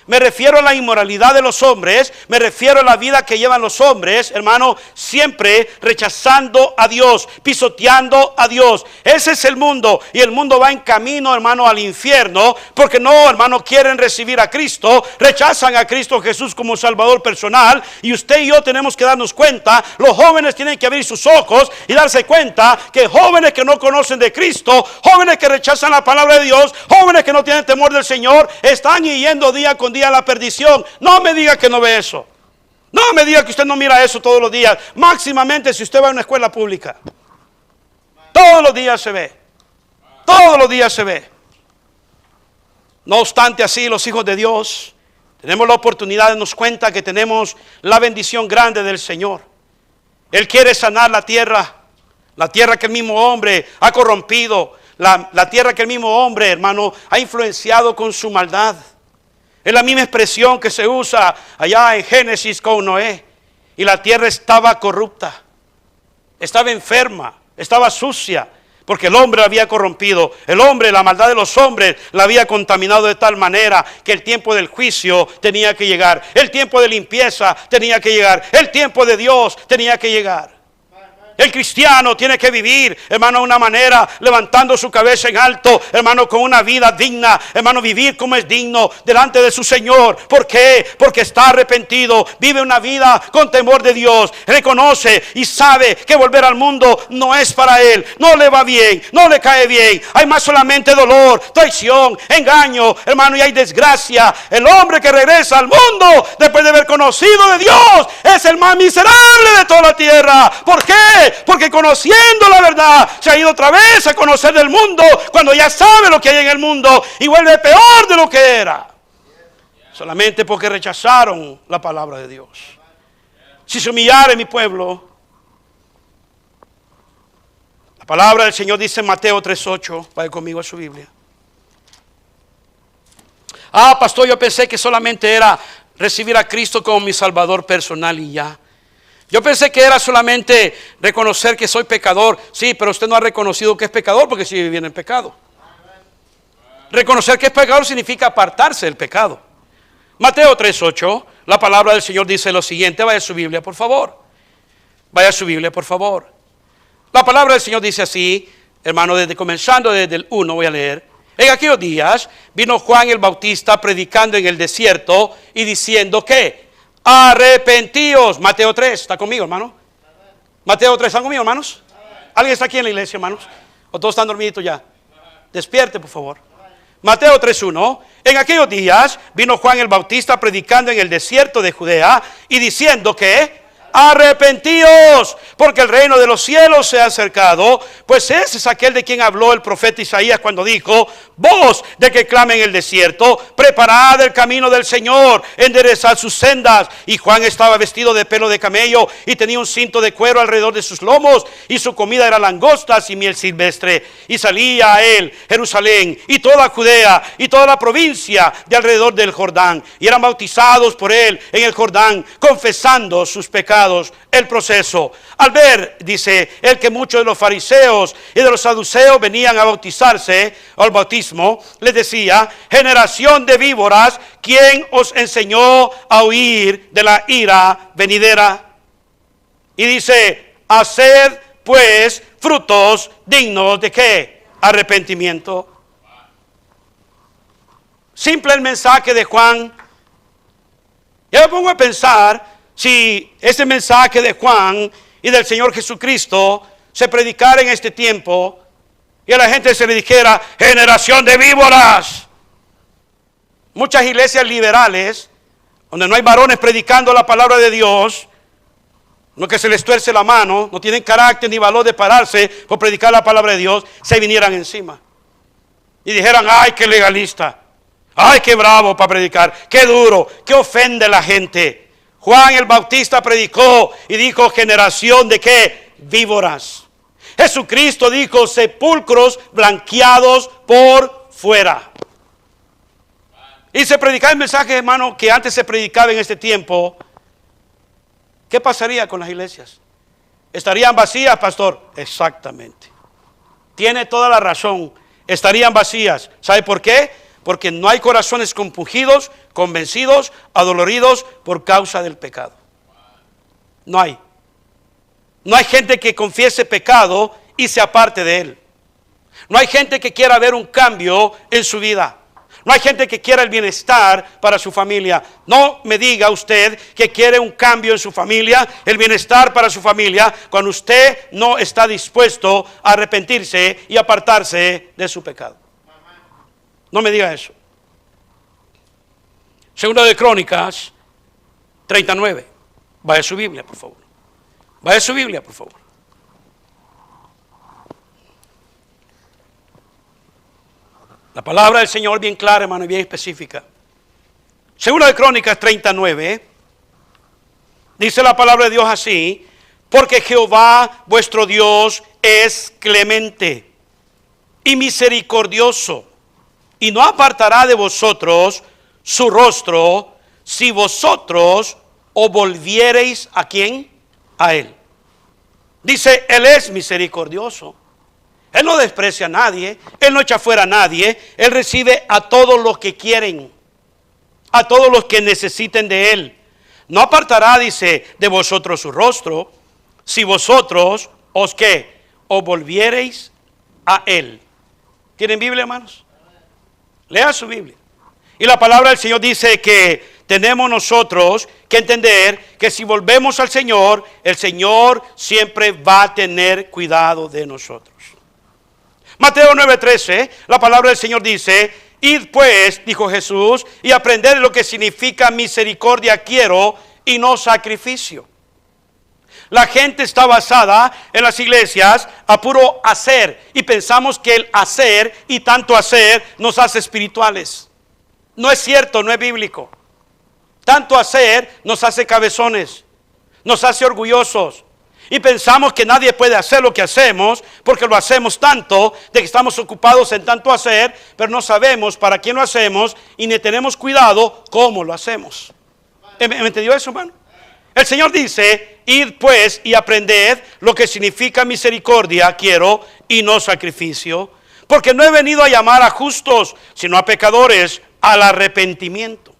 Me refiero a la inmoralidad de los hombres, me refiero a la vida que llevan los hombres, hermano, siempre rechazando a Dios, pisoteando a Dios. Ese es el mundo, y el mundo va en camino, hermano, al infierno, porque no, hermano, quieren recibir a Cristo, rechazan a Cristo Jesús como Salvador personal, y usted y yo tenemos que darnos cuenta, los jóvenes tienen que abrir sus ojos y darse cuenta que jóvenes que no conocen de Cristo, jóvenes que rechazan la palabra de Dios, jóvenes que no tienen temor del Señor, están yendo día con día a la perdición. No me diga que no ve eso. No me diga que usted no mira eso todos los días. Máximamente si usted va a una escuela pública. Todos los días se ve. Todos los días se ve. No obstante así, los hijos de Dios tenemos la oportunidad de darnos cuenta que tenemos la bendición grande del Señor. Él quiere sanar la tierra que el mismo hombre ha corrompido, la tierra que el mismo hombre, hermano, ha influenciado con su maldad. Es la misma expresión que se usa allá en Génesis con Noé. Y la tierra estaba corrupta, estaba enferma, estaba sucia, porque el hombre la había corrompido. El hombre, la maldad de los hombres, la había contaminado de tal manera que el tiempo del juicio tenía que llegar. El tiempo de limpieza tenía que llegar. El tiempo de Dios tenía que llegar. El cristiano tiene que vivir, hermano, de una manera, levantando su cabeza en alto, hermano, con una vida digna, hermano, vivir como es digno delante de su Señor. ¿Por qué? Porque está arrepentido, vive una vida con temor de Dios, reconoce y sabe que volver al mundo no es para él, no le va bien, no le cae bien. Hay más solamente dolor, traición, engaño, hermano, y hay desgracia. El hombre que regresa al mundo después de haber conocido de Dios es el más miserable de toda la tierra. ¿Por qué? Porque conociendo la verdad se ha ido otra vez a conocer del mundo cuando ya sabe lo que hay en el mundo y vuelve peor de lo que era. Solamente porque rechazaron la palabra de Dios. Si se humillare mi pueblo, la palabra del Señor dice en Mateo 3:8, vaya conmigo a su Biblia. Pastor, yo pensé que solamente era recibir a Cristo como mi Salvador personal y ya. Yo pensé que era solamente reconocer que soy pecador. Sí, pero usted no ha reconocido que es pecador porque sigue viviendo en pecado. Reconocer que es pecador significa apartarse del pecado. Mateo 3:8, la palabra del Señor dice lo siguiente. Vaya a su Biblia, por favor. Vaya a su Biblia, por favor. La palabra del Señor dice así, hermano, comenzando desde el 1 voy a leer. En aquellos días vino Juan el Bautista predicando en el desierto y diciendo que arrepentíos. Mateo 3, ¿está conmigo, hermano? Mateo 3, ¿están conmigo, hermanos? ¿Alguien está aquí en la iglesia, hermanos? ¿O todos están dormiditos ya? Despierte, por favor. Mateo 3:1. En aquellos días vino Juan el Bautista predicando en el desierto de Judea y diciendo que arrepentíos, porque el reino de los cielos se ha acercado. Pues ese es aquel de quien habló el profeta Isaías cuando dijo: voz de que clama en el desierto, preparad el camino del Señor, enderezad sus sendas. Y Juan estaba vestido de pelo de camello y tenía un cinto de cuero alrededor de sus lomos, y su comida era langostas y miel silvestre. Y salía a él Jerusalén y toda Judea y toda la provincia de alrededor del Jordán, y eran bautizados por él en el Jordán, confesando sus pecados. El proceso. Al ver, dice él, que muchos de los fariseos y de los saduceos venían a bautizarse, al bautismo, les decía: generación de víboras, ¿quién os enseñó a huir de la ira venidera? Y dice: haced pues frutos dignos de ¿qué? Arrepentimiento. Simple el mensaje de Juan. Yo me pongo a pensar, si ese mensaje de Juan y del Señor Jesucristo se predicara en este tiempo y a la gente se le dijera: generación de víboras. Muchas iglesias liberales, donde no hay varones predicando la palabra de Dios, no que se les tuerce la mano, no tienen carácter ni valor de pararse por predicar la palabra de Dios, se vinieran encima y dijeran: ay, qué legalista, ay, qué bravo para predicar, qué duro, qué ofende a la gente. Juan el Bautista predicó y dijo: generación de ¿qué? Víboras. Jesucristo dijo: sepulcros blanqueados por fuera. Y se predicaba el mensaje, hermano, que antes se predicaba en este tiempo. ¿Qué pasaría con las iglesias? ¿Estarían vacías, pastor? Exactamente. Tiene toda la razón. Estarían vacías. ¿Sabe por qué? porque no hay corazones compungidos, convencidos, adoloridos por causa del pecado. No hay. No hay gente que confiese pecado y se aparte de él. No hay gente que quiera ver un cambio en su vida. No hay gente que quiera el bienestar para su familia. No me diga usted que quiere un cambio en su familia, el bienestar para su familia, cuando usted no está dispuesto a arrepentirse y apartarse de su pecado. No me diga eso. Segunda de Crónicas 39. Vaya a su Biblia, por favor. Vaya a su Biblia, por favor. La palabra del Señor bien clara, hermano, y bien específica. Segunda de Crónicas 39. Dice la palabra de Dios así: porque Jehová vuestro Dios es clemente y misericordioso, y no apartará de vosotros su rostro, si vosotros os volviereis ¿a quién? A él. Dice, él es misericordioso. Él no desprecia a nadie, él no echa fuera a nadie, él recibe a todos los que quieren, a todos los que necesiten de él. No apartará, dice, de vosotros su rostro, si vosotros os ¿qué? Os volviereis a él. ¿Tienen Biblia, hermanos? Lea su Biblia. Y la palabra del Señor dice que tenemos nosotros que entender que si volvemos al Señor, el Señor siempre va a tener cuidado de nosotros. Mateo 9:13, la palabra del Señor dice: id pues, dijo Jesús, y aprended lo que significa misericordia quiero y no sacrificio. La gente está basada en las iglesias a puro hacer, y pensamos que el hacer y tanto hacer nos hace espirituales. No es cierto, no es bíblico. Tanto hacer nos hace cabezones, nos hace orgullosos. Y pensamos que nadie puede hacer lo que hacemos porque lo hacemos tanto, de que estamos ocupados en tanto hacer, pero no sabemos para quién lo hacemos y ni tenemos cuidado cómo lo hacemos. ¿Me entendió eso, hermano? El Señor dice: id pues y aprended lo que significa misericordia quiero y no sacrificio, porque no he venido a llamar a justos, sino a pecadores al arrepentimiento.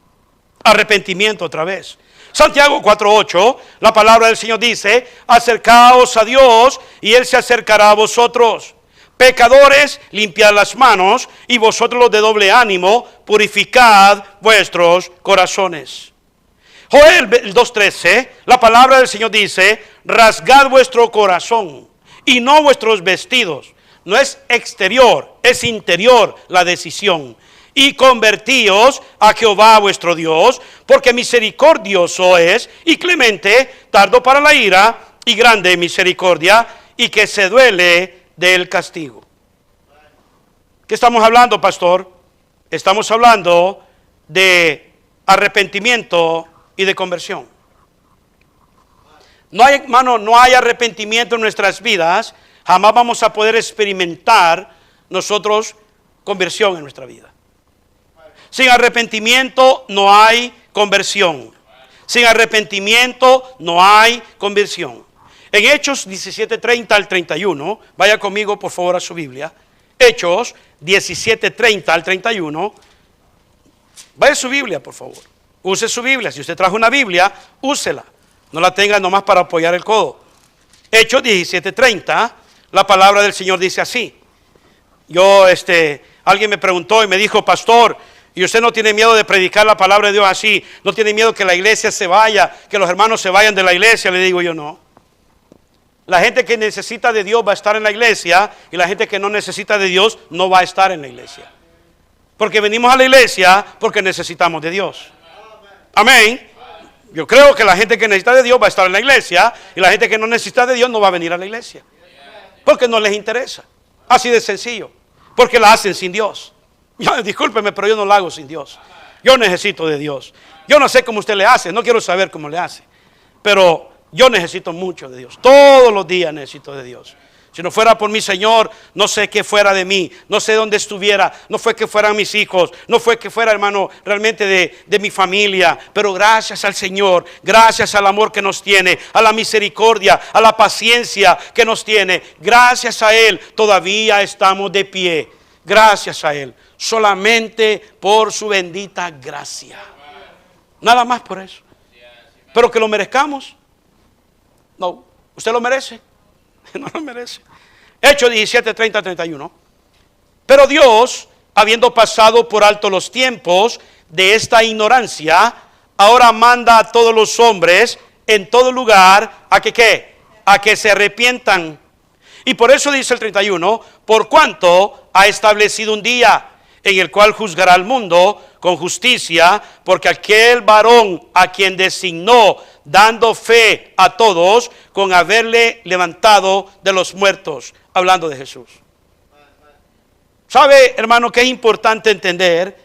Arrepentimiento otra vez. Santiago 4:8, la palabra del Señor dice: acercaos a Dios y Él se acercará a vosotros. Pecadores, limpiad las manos, y vosotros los de doble ánimo, purificad vuestros corazones. Joel 2:13, la palabra del Señor dice: rasgad vuestro corazón y no vuestros vestidos. No es exterior, es interior la decisión. Y convertíos a Jehová vuestro Dios, porque misericordioso es y clemente, tardo para la ira y grande misericordia, y que se duele del castigo. ¿Qué estamos hablando, pastor? Estamos hablando de arrepentimiento y de conversión. No hay, hermano, no hay arrepentimiento en nuestras vidas, jamás vamos a poder experimentar nosotros conversión en nuestra vida. Sin arrepentimiento no hay conversión. Sin arrepentimiento no hay conversión. En Hechos 17:30 al 31, vaya conmigo por favor a su Biblia. Hechos 17:30 al 31. Vaya a su Biblia, por favor. Use su Biblia. Si usted trajo una Biblia, úsela. No la tenga nomás para apoyar el codo. Hechos 17:30, la palabra del Señor dice así. Alguien me preguntó y me dijo: pastor, ¿y usted no tiene miedo de predicar la palabra de Dios así? ¿No tiene miedo que la iglesia se vaya, que los hermanos se vayan de la iglesia? Le digo yo: no. La gente que necesita de Dios va a estar en la iglesia, y la gente que no necesita de Dios no va a estar en la iglesia. Porque venimos a la iglesia porque necesitamos de Dios. Amén. Yo creo que la gente que necesita de Dios va a estar en la iglesia, y la gente que no necesita de Dios no va a venir a la iglesia. Porque no les interesa. Así de sencillo. Porque la hacen sin Dios. Discúlpeme, pero yo no la hago sin Dios. Yo necesito de Dios. Yo no sé cómo usted le hace, no quiero saber cómo le hace, pero yo necesito mucho de Dios. Todos los días necesito de Dios. Si no fuera por mi Señor, no sé qué fuera de mí, no sé dónde estuviera, no fue que fueran mis hijos, no fue que fuera, hermano, realmente de mi familia, pero gracias al Señor, gracias al amor que nos tiene, a la misericordia, a la paciencia que nos tiene, gracias a Él todavía estamos de pie. gracias a Él. Solamente por su bendita gracia. Nada más por eso. Pero que lo merezcamos. No, usted lo merece. No lo merece. Hechos 17, 30, 31. Pero Dios, habiendo pasado por alto los tiempos de esta ignorancia, ahora manda a todos los hombres en todo lugar a que ¿qué? A que se arrepientan. Y por eso dice el 31, por cuanto ha establecido un día en el cual juzgará al mundo con justicia, porque aquel varón a quien designó, dando fe a todos, con haberle levantado de los muertos, hablando de Jesús. ¿Sabe, hermano, que es importante entender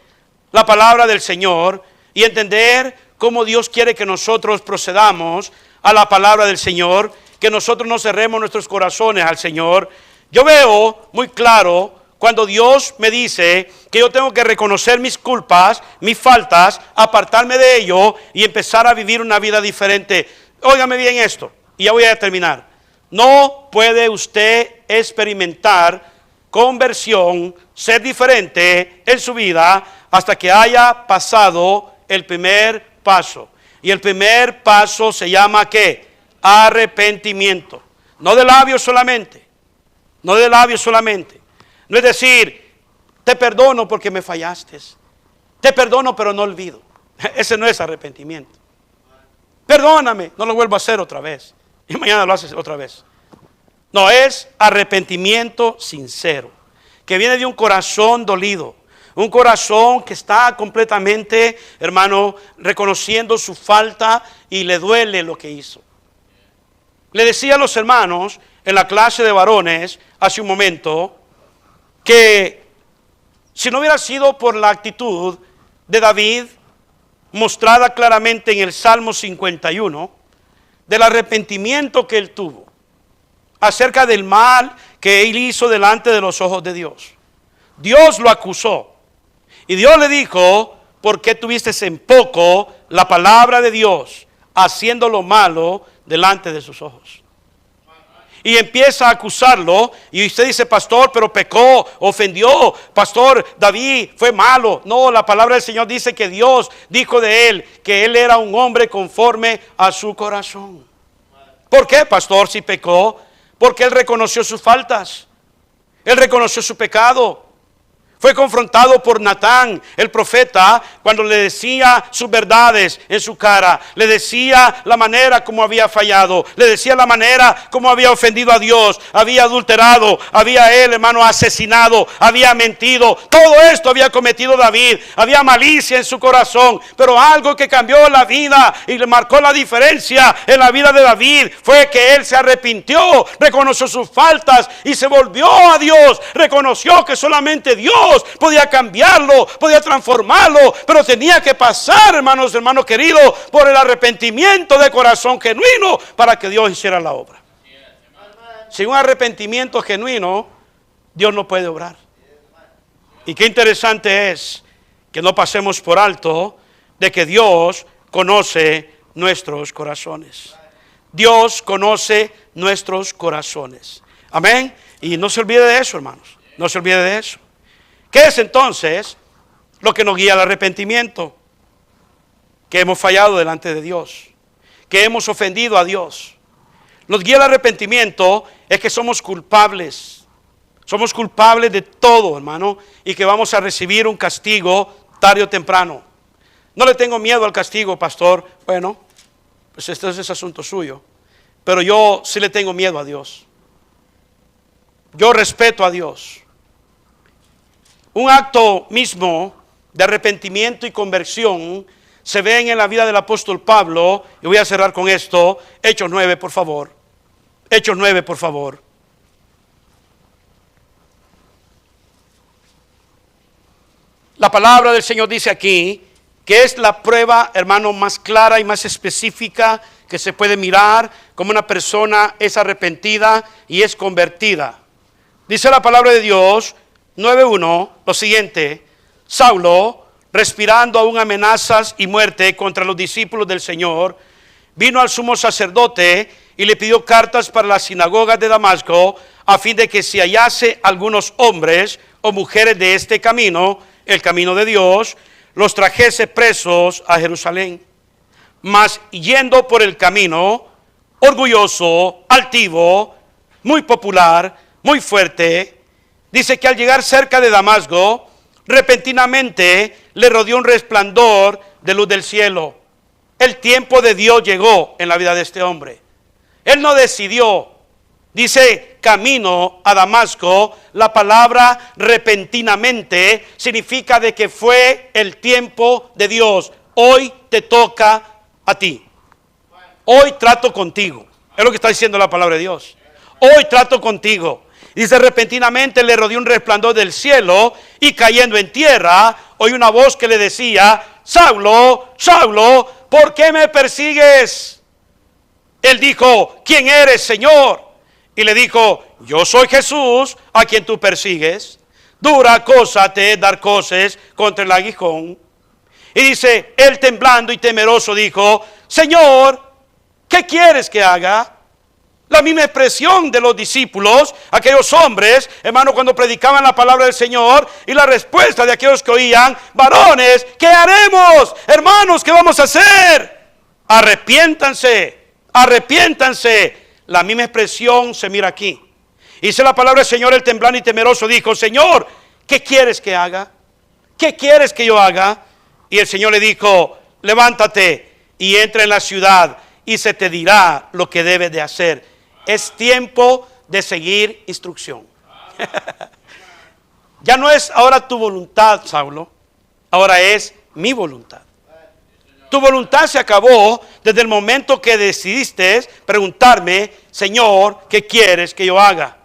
la palabra del Señor y entender cómo Dios quiere que nosotros procedamos a la palabra del Señor, que nosotros no cerremos nuestros corazones al Señor? Yo veo muy claro cuando Dios me dice que yo tengo que reconocer mis culpas, mis faltas, apartarme de ello y empezar a vivir una vida diferente. Óigame bien esto, y ya voy a terminar. No puede usted experimentar conversión, ser diferente en su vida hasta que haya pasado el primer paso. Y el primer paso se llama ¿qué? Arrepentimiento. No de labios solamente. No de labios solamente. No es decir, te perdono porque me fallaste. Te perdono pero no olvido. Ese no es arrepentimiento. Perdóname, no lo vuelvo a hacer otra vez. Y mañana lo haces otra vez. No, es arrepentimiento sincero, que viene de un corazón dolido, un corazón que está completamente, hermano, reconociendo su falta y le duele lo que hizo. Le decía a los hermanos en la clase de varones hace un momento que si no hubiera sido por la actitud de David, mostrada claramente en el Salmo 51, del arrepentimiento que él tuvo, acerca del mal que él hizo delante de los ojos de Dios. Dios lo acusó y Dios le dijo, ¿por qué tuviste en poco la palabra de Dios, haciendo lo malo delante de sus ojos? Y empieza a acusarlo y usted dice, pastor, pero pecó, ofendió, pastor, David fue malo. No, la palabra del Señor dice que Dios dijo de él que él era un hombre conforme a su corazón. ¿Por qué, pastor, si pecó? Porque él reconoció sus faltas, él reconoció su pecado. Fue confrontado por Natán, el profeta, cuando le decía sus verdades en su cara. Le decía la manera como había fallado. Le decía la manera como había ofendido a Dios. Había adulterado, había él, hermano, asesinado, había mentido. Todo esto había cometido David. Había malicia en su corazón. Pero algo que cambió la vida y le marcó la diferencia en la vida de David fue que él se arrepintió, reconoció sus faltas y se volvió a Dios. Reconoció que solamente Dios podía cambiarlo, podía transformarlo, pero tenía que pasar, hermanos queridos, por el arrepentimiento de corazón genuino para que Dios hiciera la obra. Sin un arrepentimiento genuino, Dios no puede obrar. Y qué interesante es que no pasemos por alto de que Dios conoce nuestros corazones. Dios conoce nuestros corazones. Amén. Y no se olvide de eso, hermanos. No se olvide de eso. ¿Qué es entonces lo que nos guía al arrepentimiento? Que hemos fallado delante de Dios, que hemos ofendido a Dios. Nos guía al arrepentimiento es que somos culpables de todo, hermano, y que vamos a recibir un castigo tarde o temprano. No le tengo miedo al castigo, pastor. Bueno, pues este es asunto suyo, pero yo sí le tengo miedo a Dios. Yo respeto a Dios. Un acto mismo de arrepentimiento y conversión se ven en la vida del apóstol Pablo. Y voy a cerrar con esto. Hechos 9, por favor. Hechos 9, por favor. La palabra del Señor dice aquí que es la prueba, hermano, más clara y más específica que se puede mirar como una persona es arrepentida y es convertida. Dice la palabra de Dios 9:1, lo siguiente: Saulo, respirando aún amenazas y muerte contra los discípulos del Señor, vino al sumo sacerdote y le pidió cartas para las sinagogas de Damasco, a fin de que si hallase algunos hombres o mujeres de este camino, el camino de Dios, los trajese presos a Jerusalén. Mas yendo por el camino, orgulloso, altivo, muy popular, muy fuerte, dice que al llegar cerca de Damasco, repentinamente le rodeó un resplandor de luz del cielo. El tiempo de Dios llegó en la vida de este hombre. Él no decidió. Dice camino a Damasco. La palabra repentinamente significa de que fue el tiempo de Dios. Hoy te toca a ti. Hoy trato contigo. Es lo que está diciendo la palabra de Dios. Hoy trato contigo. Dice repentinamente le rodeó un resplandor del cielo y cayendo en tierra, oyó una voz que le decía: Saulo, Saulo, ¿por qué me persigues? Él dijo: ¿quién eres, Señor? Y le dijo: yo soy Jesús a quien tú persigues. Dura cosa te es dar coces contra el aguijón. Y dice, él temblando y temeroso dijo: Señor, ¿qué quieres que haga? La misma expresión de los discípulos, aquellos hombres, hermano, cuando predicaban la palabra del Señor, y la respuesta de aquellos que oían: varones, ¿qué haremos? Hermanos, ¿qué vamos a hacer? Arrepiéntanse, arrepiéntanse. La misma expresión se mira aquí. Dice la palabra del Señor, el temblando y temeroso dijo: Señor, ¿qué quieres que haga? ¿Qué quieres que yo haga? Y el Señor le dijo: levántate y entra en la ciudad y se te dirá lo que debes de hacer. Es tiempo de seguir instrucción. Ya no es ahora tu voluntad, Saulo, ahora es mi voluntad. Tu voluntad se acabó desde el momento que decidiste preguntarme: Señor, ¿qué quieres que yo haga?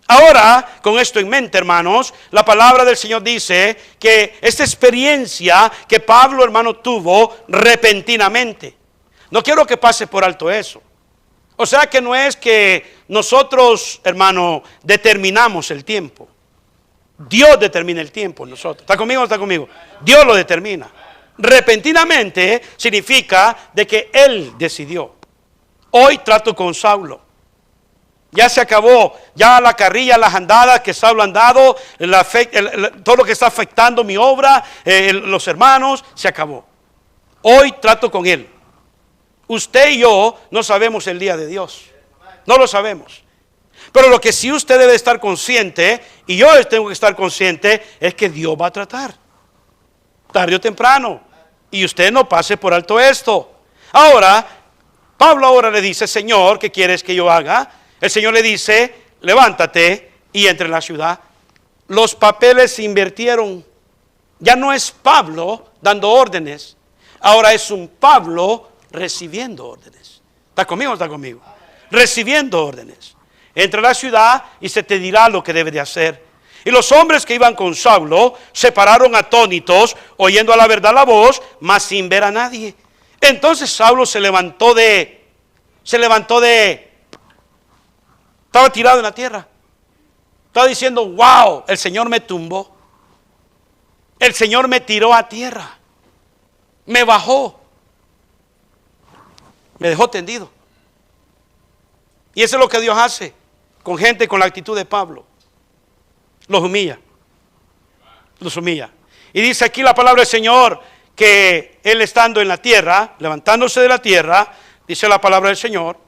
Ahora, con esto en mente, hermanos, la palabra del Señor dice que esta experiencia que Pablo, hermano, tuvo repentinamente. No quiero que pase por alto eso. O sea que no es que nosotros, hermano, determinamos el tiempo. Dios determina el tiempo en nosotros. ¿Está conmigo o no está conmigo? Dios lo determina. Repentinamente significa de que Él decidió. Hoy trato con Saulo. Ya se acabó, ya la carrilla, las andadas que Saulo han dado, todo lo que está afectando mi obra, los hermanos, se acabó. Hoy trato con Él. Usted y yo no sabemos el día de Dios. No lo sabemos. Pero lo que sí usted debe estar consciente, y yo tengo que estar consciente, es que Dios va a tratar. Tarde o temprano. Y usted no pase por alto esto. Ahora, Pablo ahora le dice: Señor, ¿qué quieres que yo haga? El Señor le dice: levántate y entra en la ciudad. Los papeles se invirtieron. Ya no es Pablo dando órdenes. Ahora es un Pablo recibiendo órdenes. ¿Está conmigo o no está conmigo? Recibiendo órdenes. Entra a la ciudad y se te dirá lo que debe de hacer. Y los hombres que iban con Saulo se pararon atónitos, oyendo a la verdad la voz, mas sin ver a nadie. Entonces Saulo se levantó de, estaba tirado en la tierra. Estaba diciendo: wow, el Señor me tumbó. El Señor me tiró a tierra. Me bajó. Me dejó tendido. Y eso es lo que Dios hace con gente con la actitud de Pablo. Los humilla. Los humilla. Y dice aquí la palabra del Señor que él, estando en la tierra, levantándose de la tierra, dice la palabra del Señor.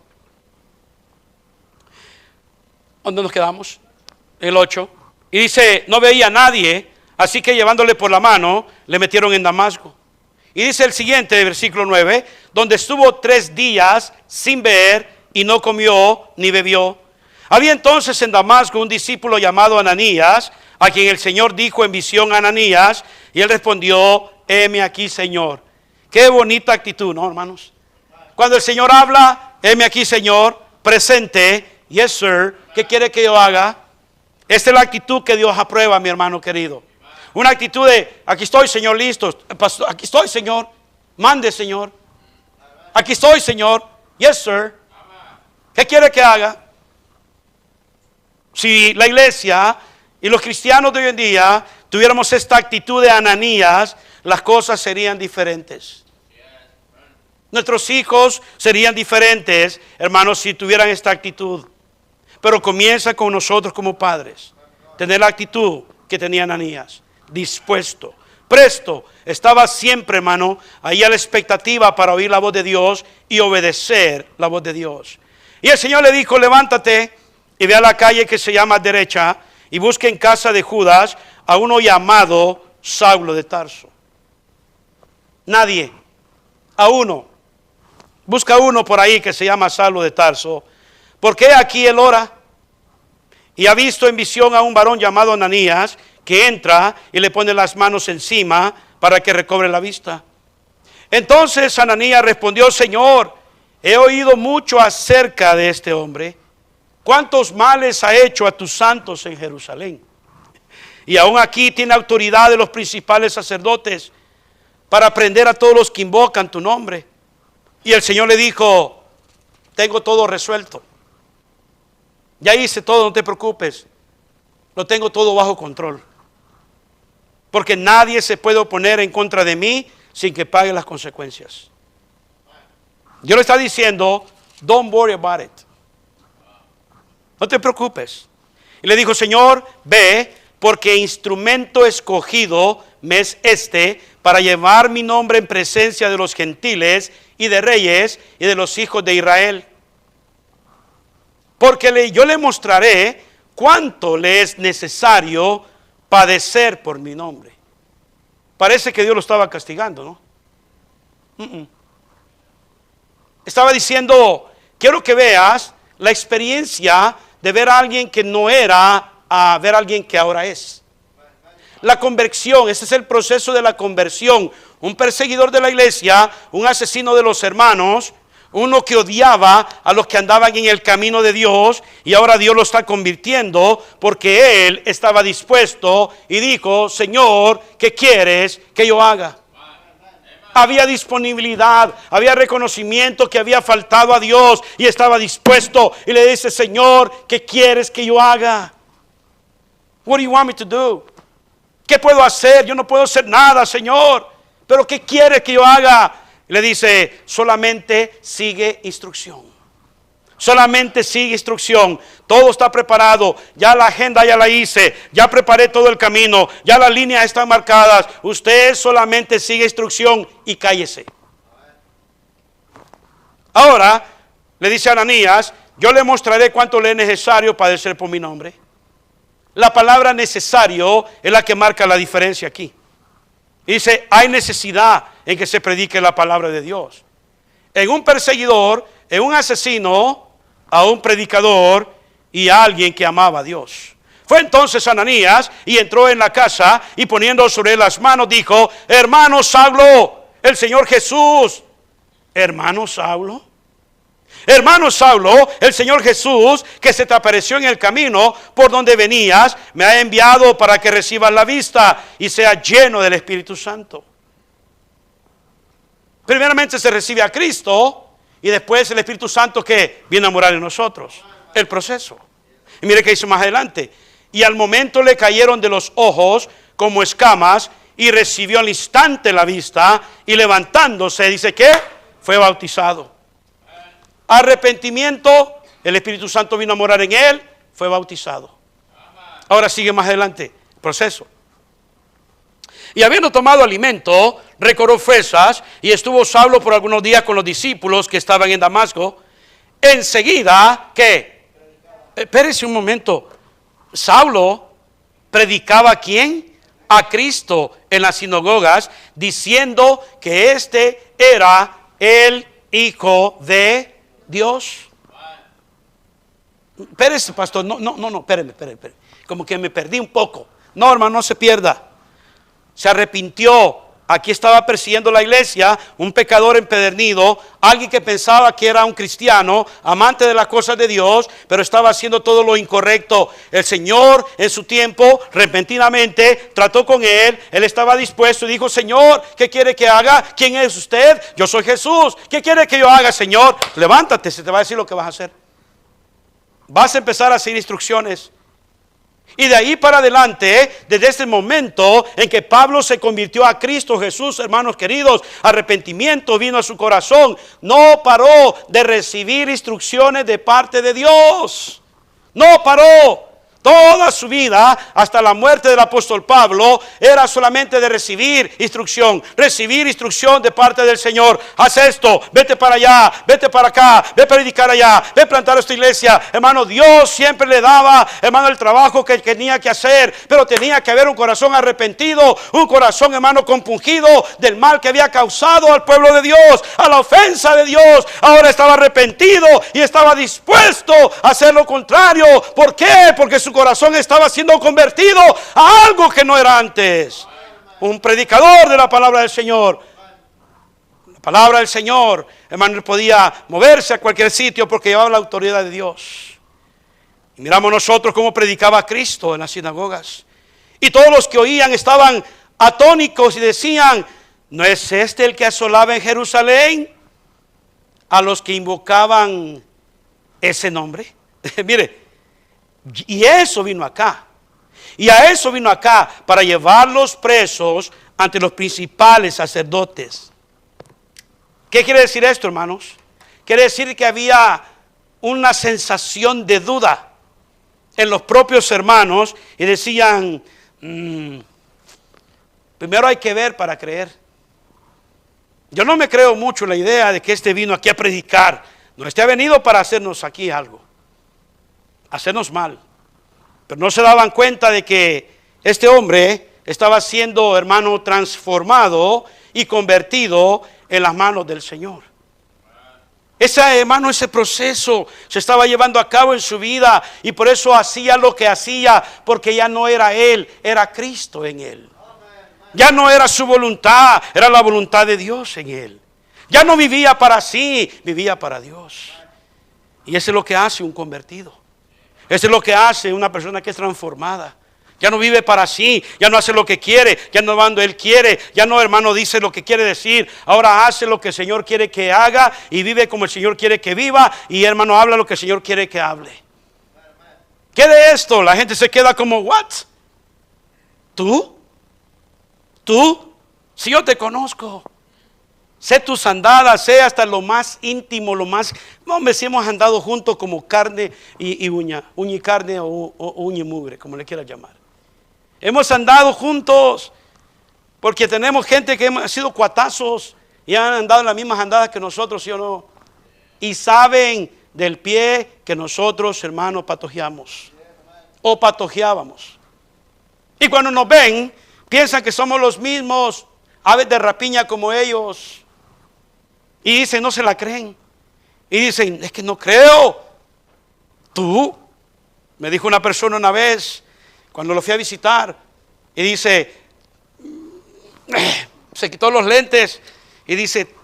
¿Dónde nos quedamos? El 8. Y dice: no veía a nadie, así que llevándole por la mano, le metieron en Damasco. Y dice el siguiente, versículo 9, donde estuvo 3 días sin ver y no comió ni bebió. Había entonces en Damasco un discípulo llamado Ananías, a quien el Señor dijo en visión: Ananías, y él respondió: heme aquí, Señor. Qué bonita actitud, ¿no, hermanos? Cuando el Señor habla: heme aquí, Señor, presente, yes sir, ¿qué quiere que yo haga? Esta es la actitud que Dios aprueba, mi hermano querido. Una actitud de: aquí estoy, Señor, listo. Pastor, aquí estoy, Señor. Mande, Señor. Aquí estoy, Señor. Yes, sir. ¿Qué quiere que haga? Si la iglesia y los cristianos de hoy en día tuviéramos esta actitud de Ananías, las cosas serían diferentes. Nuestros hijos serían diferentes, hermanos, si tuvieran esta actitud. Pero comienza con nosotros como padres. tener la actitud que tenía Ananías. Dispuesto, presto, estaba siempre, hermano, ahí a la expectativa para oír la voz de Dios y obedecer la voz de Dios. Y el Señor le dijo: levántate y ve a la calle que se llama Derecha y busque en casa de Judas a uno llamado Saulo de Tarso. Nadie, a uno. Busca uno por ahí que se llama Saulo de Tarso, porque aquí él ora y ha visto en visión a un varón llamado Ananías que entra y le pone las manos encima para que recobre la vista. Entonces Ananías respondió: Señor, he oído mucho acerca de este hombre, cuántos males ha hecho a tus santos en Jerusalén. Y aún aquí tiene autoridad de los principales sacerdotes para prender a todos los que invocan tu nombre. Y el Señor le dijo: tengo todo resuelto. Ya hice todo, no te preocupes. Lo tengo todo bajo control. Porque nadie se puede oponer en contra de mí sin que pague las consecuencias. Dios le está diciendo: don't worry about it. No te preocupes. Y le dijo: Señor, ve, porque instrumento escogido me es este para llevar mi nombre en presencia de los gentiles y de reyes y de los hijos de Israel. Porque yo le mostraré cuánto le es necesario padecer por mi nombre. Parece que Dios lo estaba castigando, ¿no? Estaba diciendo: quiero que veas la experiencia de ver a alguien que no era a ver a alguien que ahora es. La conversión, ese es el proceso de la conversión. Un perseguidor de la iglesia, un asesino de los hermanos, uno que odiaba a los que andaban en el camino de Dios, y ahora Dios lo está convirtiendo porque él estaba dispuesto y dijo: Señor, ¿qué quieres que yo haga? Había disponibilidad, había reconocimiento que había faltado a Dios y estaba dispuesto, y le dice: Señor, ¿qué quieres que yo haga? What do you want me to do? ¿Qué puedo hacer? Yo no puedo hacer nada, Señor. ¿Pero qué quieres que yo haga? Le dice: solamente sigue instrucción. Solamente sigue instrucción. Todo está preparado. Ya la agenda ya la hice. Ya preparé todo el camino. Ya las líneas están marcadas. Usted solamente sigue instrucción y cállese. Ahora le dice a Ananías: yo le mostraré cuánto le es necesario padecer por mi nombre. La palabra necesario es la que marca la diferencia aquí. Dice: hay necesidad en que se predique la palabra de Dios. En un perseguidor, en un asesino, a un predicador y a alguien que amaba a Dios. Fue entonces Ananías y entró en la casa y poniendo sobre él las manos dijo: hermano Saulo, el Señor Jesús. Hermano Saulo. Hermano Saulo, el Señor Jesús, que se te apareció en el camino por donde venías, me ha enviado para que recibas la vista y sea lleno del Espíritu Santo. Primeramente se recibe a Cristo y después el Espíritu Santo que viene a morar en nosotros. El proceso. Y mire que dice más adelante: y al momento le cayeron de los ojos como escamas y recibió al instante la vista, y levantándose, dice que fue bautizado. Arrepentimiento, el Espíritu Santo vino a morar en él, fue bautizado. Ahora sigue más adelante el proceso. Y habiendo tomado alimento, recobró fuerzas, y estuvo Saulo por algunos días con los discípulos que estaban en Damasco. Enseguida, ¿qué? Espérese un momento. Saulo predicaba ¿a quién? A Cristo en las sinagogas, diciendo que este era el Hijo de Dios. Espérese, pastor. No, espéreme. Como que me perdí un poco. No, hermano, no se pierda. Se arrepintió. Aquí estaba persiguiendo la iglesia un pecador empedernido, alguien que pensaba que era un cristiano, amante de las cosas de Dios, pero estaba haciendo todo lo incorrecto. El Señor en su tiempo, repentinamente, trató con él. Él estaba dispuesto y dijo: Señor, ¿qué quiere que haga? ¿Quién es usted? Yo soy Jesús. ¿Qué quiere que yo haga, Señor? Levántate, se te va a decir lo que vas a hacer. Vas a empezar a seguir instrucciones. Y de ahí para adelante, desde ese momento en que Pablo se convirtió a Cristo Jesús, hermanos queridos, arrepentimiento vino a su corazón. No paró de recibir instrucciones de parte de Dios. No paró. Toda su vida, hasta la muerte del apóstol Pablo, era solamente de recibir instrucción de parte del Señor. Haz esto, vete para allá, vete para acá, ve a predicar allá, ve a plantar esta iglesia. Hermano, Dios siempre le daba, hermano, el trabajo que tenía que hacer, pero tenía que haber un corazón arrepentido, un corazón, hermano, compungido del mal que había causado al pueblo de Dios, a la ofensa de Dios. Ahora estaba arrepentido y estaba dispuesto a hacer lo contrario. ¿Por qué? Porque su corazón estaba siendo convertido a algo que no era antes. Un predicador de la palabra del Señor. La palabra del Señor, hermano, podía moverse a cualquier sitio porque llevaba la autoridad de Dios. Y miramos nosotros cómo predicaba Cristo en las sinagogas. Y todos los que oían estaban atónicos y decían: ¿no es este el que asolaba en Jerusalén a los que invocaban ese nombre? Mire, y eso vino acá. Y a eso vino acá, para llevarlos presos ante los principales sacerdotes. ¿Qué quiere decir esto, hermanos? Quiere decir que había una sensación de duda en los propios hermanos y decían: primero hay que ver para creer. Yo no me creo mucho la idea de que este vino aquí a predicar. No, este ha venido para hacernos aquí algo, hacernos mal. Pero no se daban cuenta de que este hombre estaba siendo, hermano, transformado y convertido en las manos del Señor. Ese proceso se estaba llevando a cabo en su vida, y por eso hacía lo que hacía, porque ya no era él, era Cristo en él. Ya no era su voluntad, era la voluntad de Dios en él. Ya no vivía para sí, vivía para Dios. Y eso es lo que hace un convertido. Eso es lo que hace una persona que es transformada. Ya no vive para sí, ya no hace lo que quiere, ya no va donde él quiere, ya no, hermano, dice lo que quiere decir. Ahora hace lo que el Señor quiere que haga y vive como el Señor quiere que viva, y, hermano, habla lo que el Señor quiere que hable. ¿Qué de esto? La gente se queda como: ¿what? ¿Tú? Si yo te conozco, sé tus andadas, sé hasta lo más íntimo, lo más... Hombre, si hemos andado juntos como carne y uña y carne o uña y mugre, como le quieras llamar. Hemos andado juntos porque tenemos gente que hemos sido cuatazos y han andado en las mismas andadas que nosotros, ¿sí o no? Y saben del pie que nosotros, hermanos, patojeamos o patojeábamos. Y cuando nos ven, piensan que somos los mismos aves de rapiña como ellos. Y dicen: no se la creen. Y dicen: es que no creo. Tú, me dijo una persona una vez, cuando lo fui a visitar, y dice, se quitó los lentes y dice: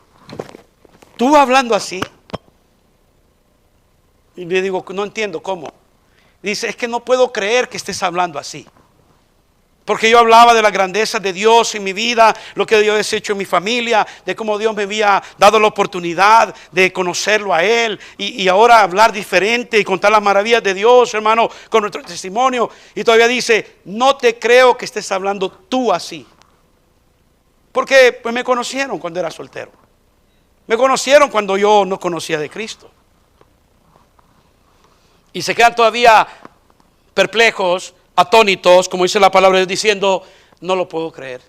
¿tú hablando así? Y le digo: no entiendo, ¿cómo? Dice: es que no puedo creer que estés hablando así. Porque yo hablaba de la grandeza de Dios en mi vida, lo que Dios ha hecho en mi familia, de cómo Dios me había dado la oportunidad de conocerlo a Él, y ahora hablar diferente y contar las maravillas de Dios, hermano, con nuestro testimonio. Y todavía dice: no te creo que estés hablando tú así. Porque pues me conocieron cuando era soltero. Me conocieron cuando yo no conocía de Cristo. Y se quedan todavía perplejos, atónitos, como dice la palabra de Dios, diciendo: no lo puedo creer.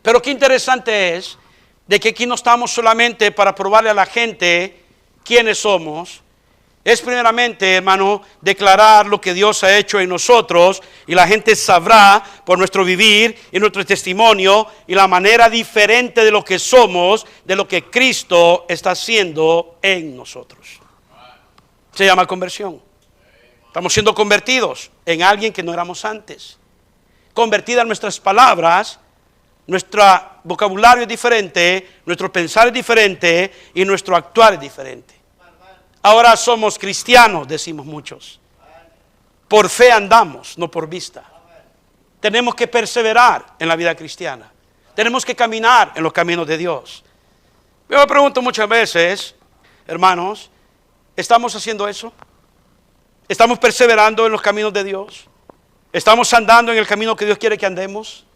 Pero qué interesante es de que aquí no estamos solamente para probarle a la gente quiénes somos. Es primeramente, hermano, declarar lo que Dios ha hecho en nosotros, y la gente sabrá por nuestro vivir y nuestro testimonio y la manera diferente de lo que somos, de lo que Cristo está haciendo en nosotros. Se llama conversión. Estamos siendo convertidos en alguien que no éramos antes. Convertidas nuestras palabras, nuestro vocabulario es diferente, nuestro pensar es diferente y nuestro actuar es diferente. Ahora somos cristianos, decimos muchos. Por fe andamos, no por vista. Tenemos que perseverar en la vida cristiana. Tenemos que caminar en los caminos de Dios. Yo me pregunto muchas veces, hermanos, ¿estamos haciendo eso? ¿Estamos perseverando en los caminos de Dios? ¿Estamos andando en el camino que Dios quiere que andemos?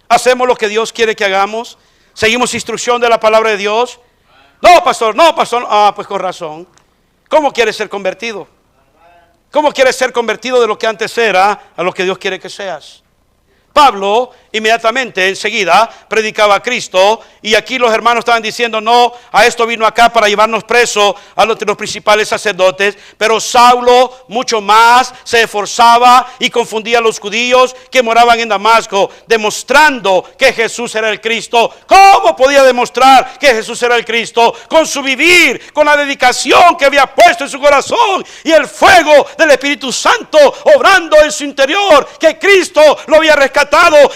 ¿Hacemos lo que Dios quiere que hagamos? ¿Seguimos instrucción de la palabra de Dios? No, pastor, no, pastor. Ah, pues con razón. ¿Cómo quieres ser convertido? ¿Cómo quieres ser convertido de lo que antes era a lo que Dios quiere que seas? Pablo inmediatamente, enseguida, predicaba a Cristo, y aquí los hermanos estaban diciendo, no, a esto vino acá para llevarnos presos a los principales sacerdotes, pero Saulo mucho más se esforzaba y confundía a los judíos que moraban en Damasco, demostrando que Jesús era el Cristo. ¿Cómo podía demostrar que Jesús era el Cristo? Con su vivir, con la dedicación que había puesto en su corazón y el fuego del Espíritu Santo obrando en su interior, que Cristo lo había rescatado,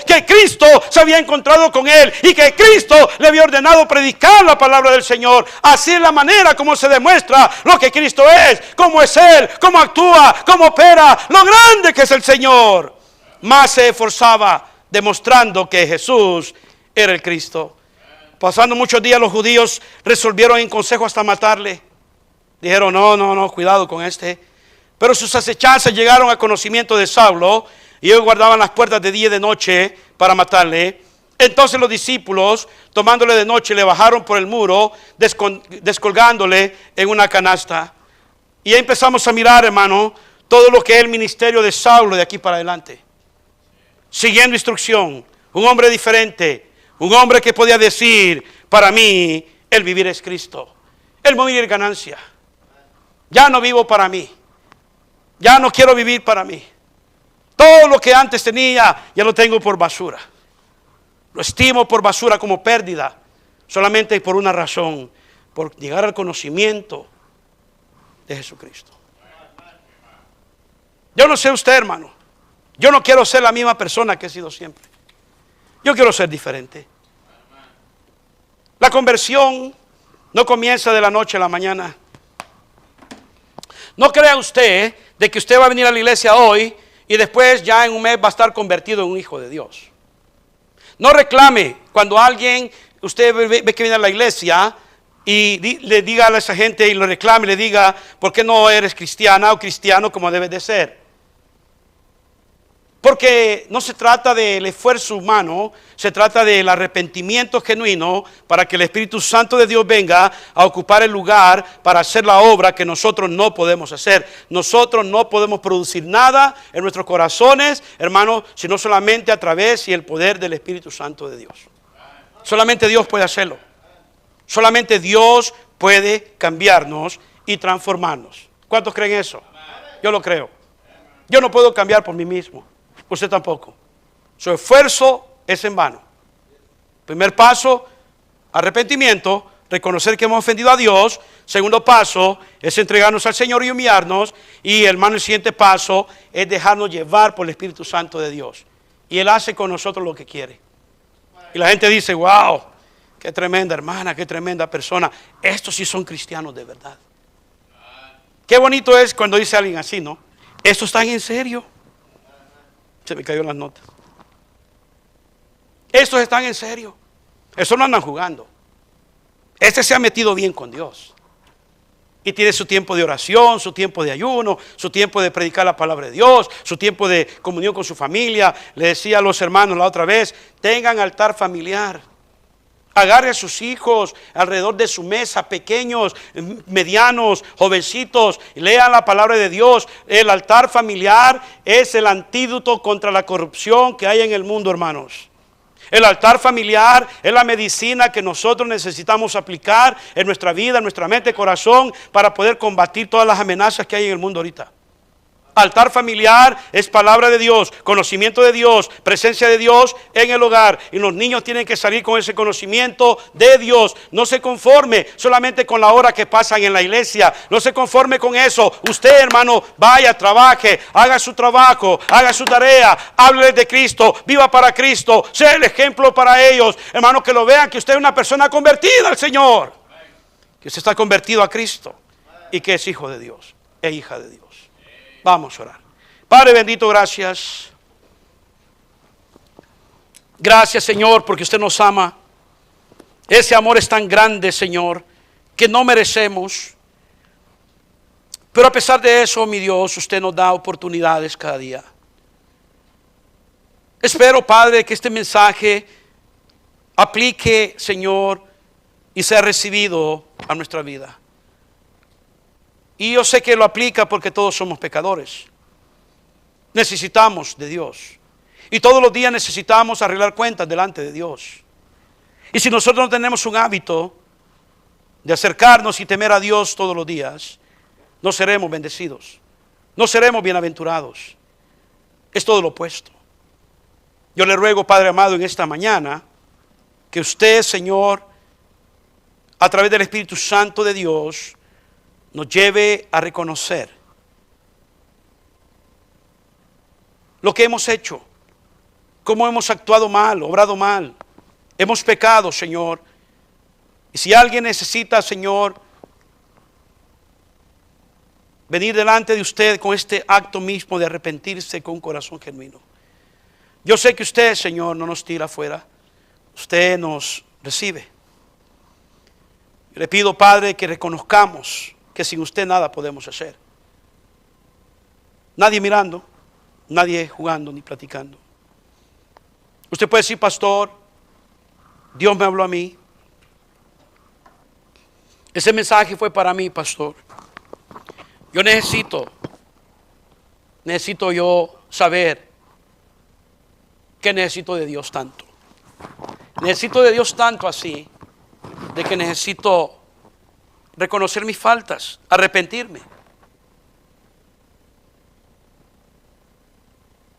que Cristo se había encontrado con él y que Cristo le había ordenado predicar la palabra del Señor. Así es la manera como se demuestra lo que Cristo es, cómo es Él, cómo actúa, cómo opera, lo grande que es el Señor. Más se esforzaba demostrando que Jesús era el Cristo. Pasando muchos días, los judíos resolvieron en consejo hasta matarle. Dijeron, no, cuidado con este. Pero sus acechanzas llegaron al conocimiento de Saulo, y ellos guardaban las puertas de día y de noche para matarle. Entonces los discípulos, tomándole de noche, le bajaron por el muro, descolgándole en una canasta. Y ahí empezamos a mirar, hermano, todo lo que es el ministerio de Saulo de aquí para adelante. Siguiendo instrucción, un hombre diferente, un hombre que podía decir, para mí, el vivir es Cristo, el morir es ganancia. Ya no vivo para mí, ya no quiero vivir para mí. Todo lo que antes tenía, ya lo tengo por basura. Lo estimo por basura, como pérdida, solamente por una razón, por llegar al conocimiento de Jesucristo. Yo no sé usted, hermano, yo no quiero ser la misma persona que he sido siempre. Yo quiero ser diferente. La conversión no comienza de la noche a la mañana. No crea usted de que usted va a venir a la iglesia hoy y después ya en un mes va a estar convertido en un hijo de Dios. No reclame cuando alguien, usted ve que viene a la iglesia y le diga a esa gente y lo reclame, le diga, ¿por qué no eres cristiana o cristiano como debes de ser? Porque no se trata del esfuerzo humano, se trata del arrepentimiento genuino para que el Espíritu Santo de Dios venga a ocupar el lugar para hacer la obra que nosotros no podemos hacer. Nosotros no podemos producir nada en nuestros corazones, hermanos, sino solamente a través y el poder del Espíritu Santo de Dios. Solamente Dios puede hacerlo. Solamente Dios puede cambiarnos y transformarnos. ¿Cuántos creen eso? Yo lo creo. Yo no puedo cambiar por mí mismo. Usted tampoco. Su esfuerzo es en vano. Primer paso, arrepentimiento, reconocer que hemos ofendido a Dios. Segundo paso es entregarnos al Señor y humillarnos. Y hermano, el siguiente paso es dejarnos llevar por el Espíritu Santo de Dios. Y Él hace con nosotros lo que quiere. Y la gente dice, wow, qué tremenda hermana, qué tremenda persona. Estos sí son cristianos de verdad. Qué bonito es cuando dice alguien así, ¿no? Estos están en serio. Se me cayó las notas. Estos están en serio. Estos no andan jugando. Este se ha metido bien con Dios. Y tiene su tiempo de oración, su tiempo de ayuno, su tiempo de predicar la palabra de Dios, su tiempo de comunión con su familia. Le decía a los hermanos la otra vez, tengan altar familiar. Agarre a sus hijos alrededor de su mesa, pequeños, medianos, jovencitos, y lean la palabra de Dios. El altar familiar es el antídoto contra la corrupción que hay en el mundo, hermanos. El altar familiar es la medicina que nosotros necesitamos aplicar en nuestra vida, en nuestra mente, corazón, para poder combatir todas las amenazas que hay en el mundo ahorita. Altar familiar es palabra de Dios, conocimiento de Dios, presencia de Dios en el hogar. Y los niños tienen que salir con ese conocimiento de Dios. No se conforme solamente con la hora que pasan en la iglesia. No se conforme con eso. Usted, hermano, vaya, trabaje, haga su trabajo, haga su tarea, hable de Cristo, viva para Cristo, sea el ejemplo para ellos. Hermano, que lo vean que usted es una persona convertida al Señor, que usted está convertido a Cristo y que es hijo de Dios e hija de Dios. Vamos a orar. Padre bendito, gracias. Gracias, Señor, porque usted nos ama. Ese amor es tan grande, Señor, que no merecemos. Pero a pesar de eso, mi Dios, usted nos da oportunidades cada día. Espero, Padre, que este mensaje aplique, Señor, y sea recibido a nuestra vida. Y yo sé que lo aplica porque todos somos pecadores. Necesitamos de Dios. Y todos los días necesitamos arreglar cuentas delante de Dios. Y si nosotros no tenemos un hábito de acercarnos y temer a Dios todos los días, no seremos bendecidos. No seremos bienaventurados. Es todo lo opuesto. Yo le ruego, Padre amado, en esta mañana, que usted, Señor, a través del Espíritu Santo de Dios, nos lleve a reconocer lo que hemos hecho, cómo hemos actuado mal, obrado mal. Hemos pecado, Señor. Y si alguien necesita, Señor, venir delante de usted con este acto mismo de arrepentirse con un corazón genuino. Yo sé que usted, Señor, no nos tira afuera. Usted nos recibe. Yo le pido, Padre, que reconozcamos que sin usted nada podemos hacer. Nadie mirando, nadie jugando ni platicando. Usted puede decir, pastor, Dios me habló a mí. Ese mensaje fue para mí, pastor. Yo necesito yo saber que necesito de Dios tanto. Necesito de Dios tanto así, de que necesito reconocer mis faltas, arrepentirme.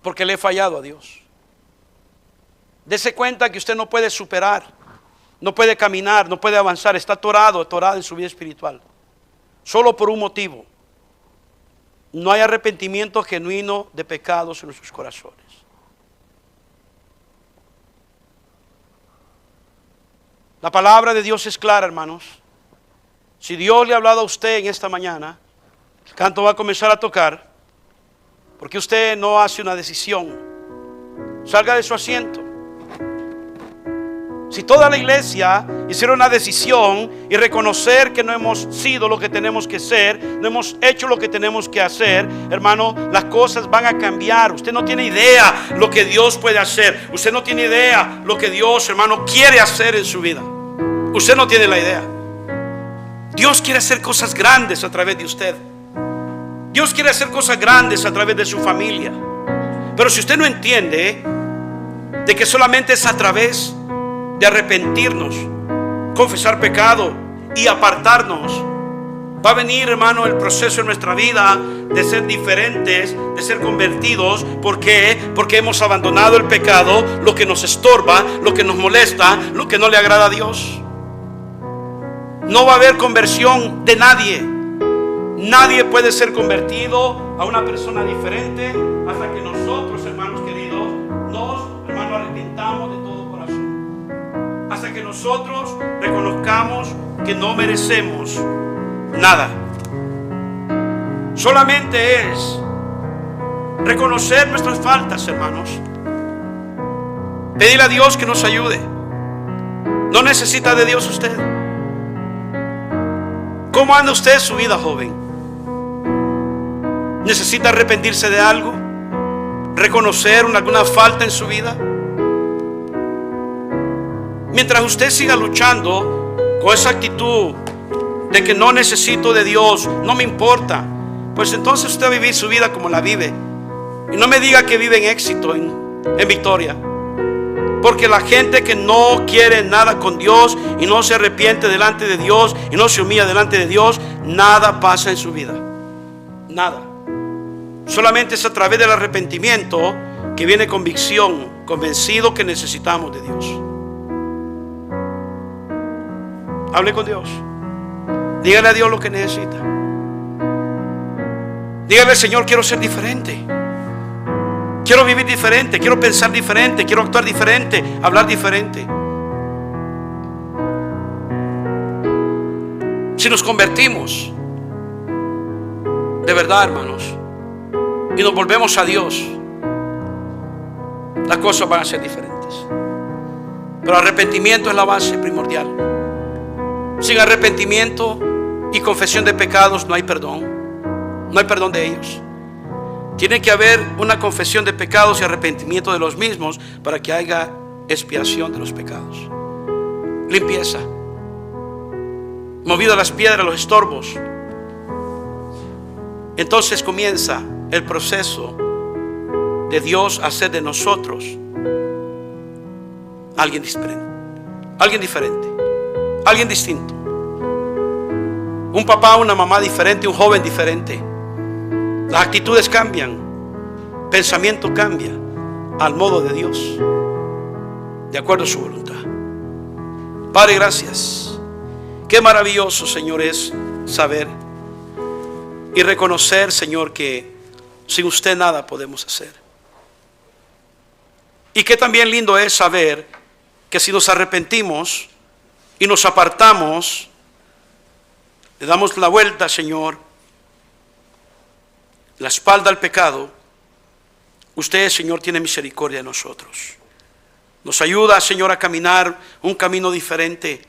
Porque le he fallado a Dios. Dese cuenta que usted no puede superar, no puede caminar, no puede avanzar, está atorada en su vida espiritual. Solo por un motivo. No hay arrepentimiento genuino de pecados en nuestros corazones. La palabra de Dios es clara, hermanos. Si Dios le ha hablado a usted en esta mañana, el canto va a comenzar a tocar, porque usted no hace una decisión. Salga de su asiento. Si toda la iglesia hiciera una decisión y reconocer que no hemos sido lo que tenemos que ser, no hemos hecho lo que tenemos que hacer, hermano, las cosas van a cambiar. Usted no tiene idea lo que Dios puede hacer. Usted no tiene idea lo que Dios, hermano, quiere hacer en su vida. Usted no tiene la idea. Dios quiere hacer cosas grandes a través de usted. Dios quiere hacer cosas grandes a través de su familia. Pero si usted no entiende de que solamente es a través de arrepentirnos, confesar pecado y apartarnos, va a venir, hermano, el proceso en nuestra vida de ser diferentes, de ser convertidos. ¿Por qué? Porque hemos abandonado el pecado, lo que nos estorba, lo que nos molesta, lo que no le agrada a Dios. No va a haber conversión de nadie. Nadie puede ser convertido a una persona diferente hasta que nosotros, hermanos queridos, nos, hermanos, arrepintamos de todo corazón. Hasta que nosotros reconozcamos que no merecemos nada. Solamente es reconocer nuestras faltas, hermanos. Pedirle a Dios que nos ayude. No necesita de Dios usted. ¿Cómo anda usted su vida, joven? ¿Necesita arrepentirse de algo? ¿Reconocer alguna falta en su vida? Mientras usted siga luchando con esa actitud de que no necesito de Dios, no me importa, pues entonces usted va a vivir su vida como la vive. Y no me diga que vive en éxito, en victoria. Porque la gente que no quiere nada con Dios y no se arrepiente delante de Dios y no se humilla delante de Dios, nada pasa en su vida. Nada. Solamente es a través del arrepentimiento que viene convicción, convencido que necesitamos de Dios. Hable con Dios. Dígale a Dios lo que necesita. Dígale, Señor, quiero ser diferente. Quiero vivir diferente, quiero pensar diferente, quiero actuar diferente, hablar diferente. Si nos convertimos de verdad, hermanos, y nos volvemos a Dios, las cosas van a ser diferentes. Pero arrepentimiento es la base primordial. Sin arrepentimiento y confesión de pecados no hay perdón. No hay perdón de ellos. Tiene que haber una confesión de pecados y arrepentimiento de los mismos para que haya expiación de los pecados. Limpieza. Movido a las piedras, los estorbos. entonces comienza el proceso de Dios hacer de nosotros alguien diferente, alguien distinto. Un papá, una mamá diferente, un joven diferente. Las actitudes cambian, pensamiento cambia al modo de Dios, de acuerdo a su voluntad. Padre, gracias. Qué maravilloso, Señor, es saber y reconocer, Señor, que sin usted nada podemos hacer. Y qué también lindo es saber que si nos arrepentimos y nos apartamos, le damos la vuelta, Señor, la espalda al pecado, usted, Señor, tiene misericordia de nosotros. Nos ayuda, Señor, a caminar un camino diferente,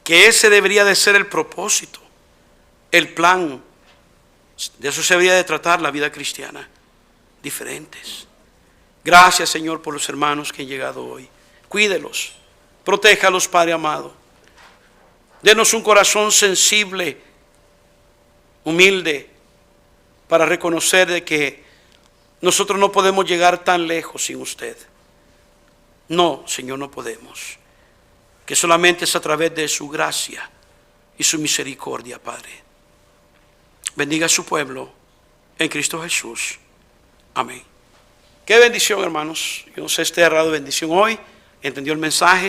que ese debería de ser el propósito, el plan. De eso se debería de tratar la vida cristiana, diferentes. Gracias, Señor, por los hermanos que han llegado hoy. Cuídelos, protéjalos, Padre amado. Denos un corazón sensible, humilde, para reconocer de que nosotros no podemos llegar tan lejos sin usted. No, Señor, no podemos. Que solamente es a través de su gracia y su misericordia, Padre. Bendiga a su pueblo en Cristo Jesús. Amén. Qué bendición, hermanos. Yo no sé si esté errado de bendición hoy. ¿Entendió el mensaje?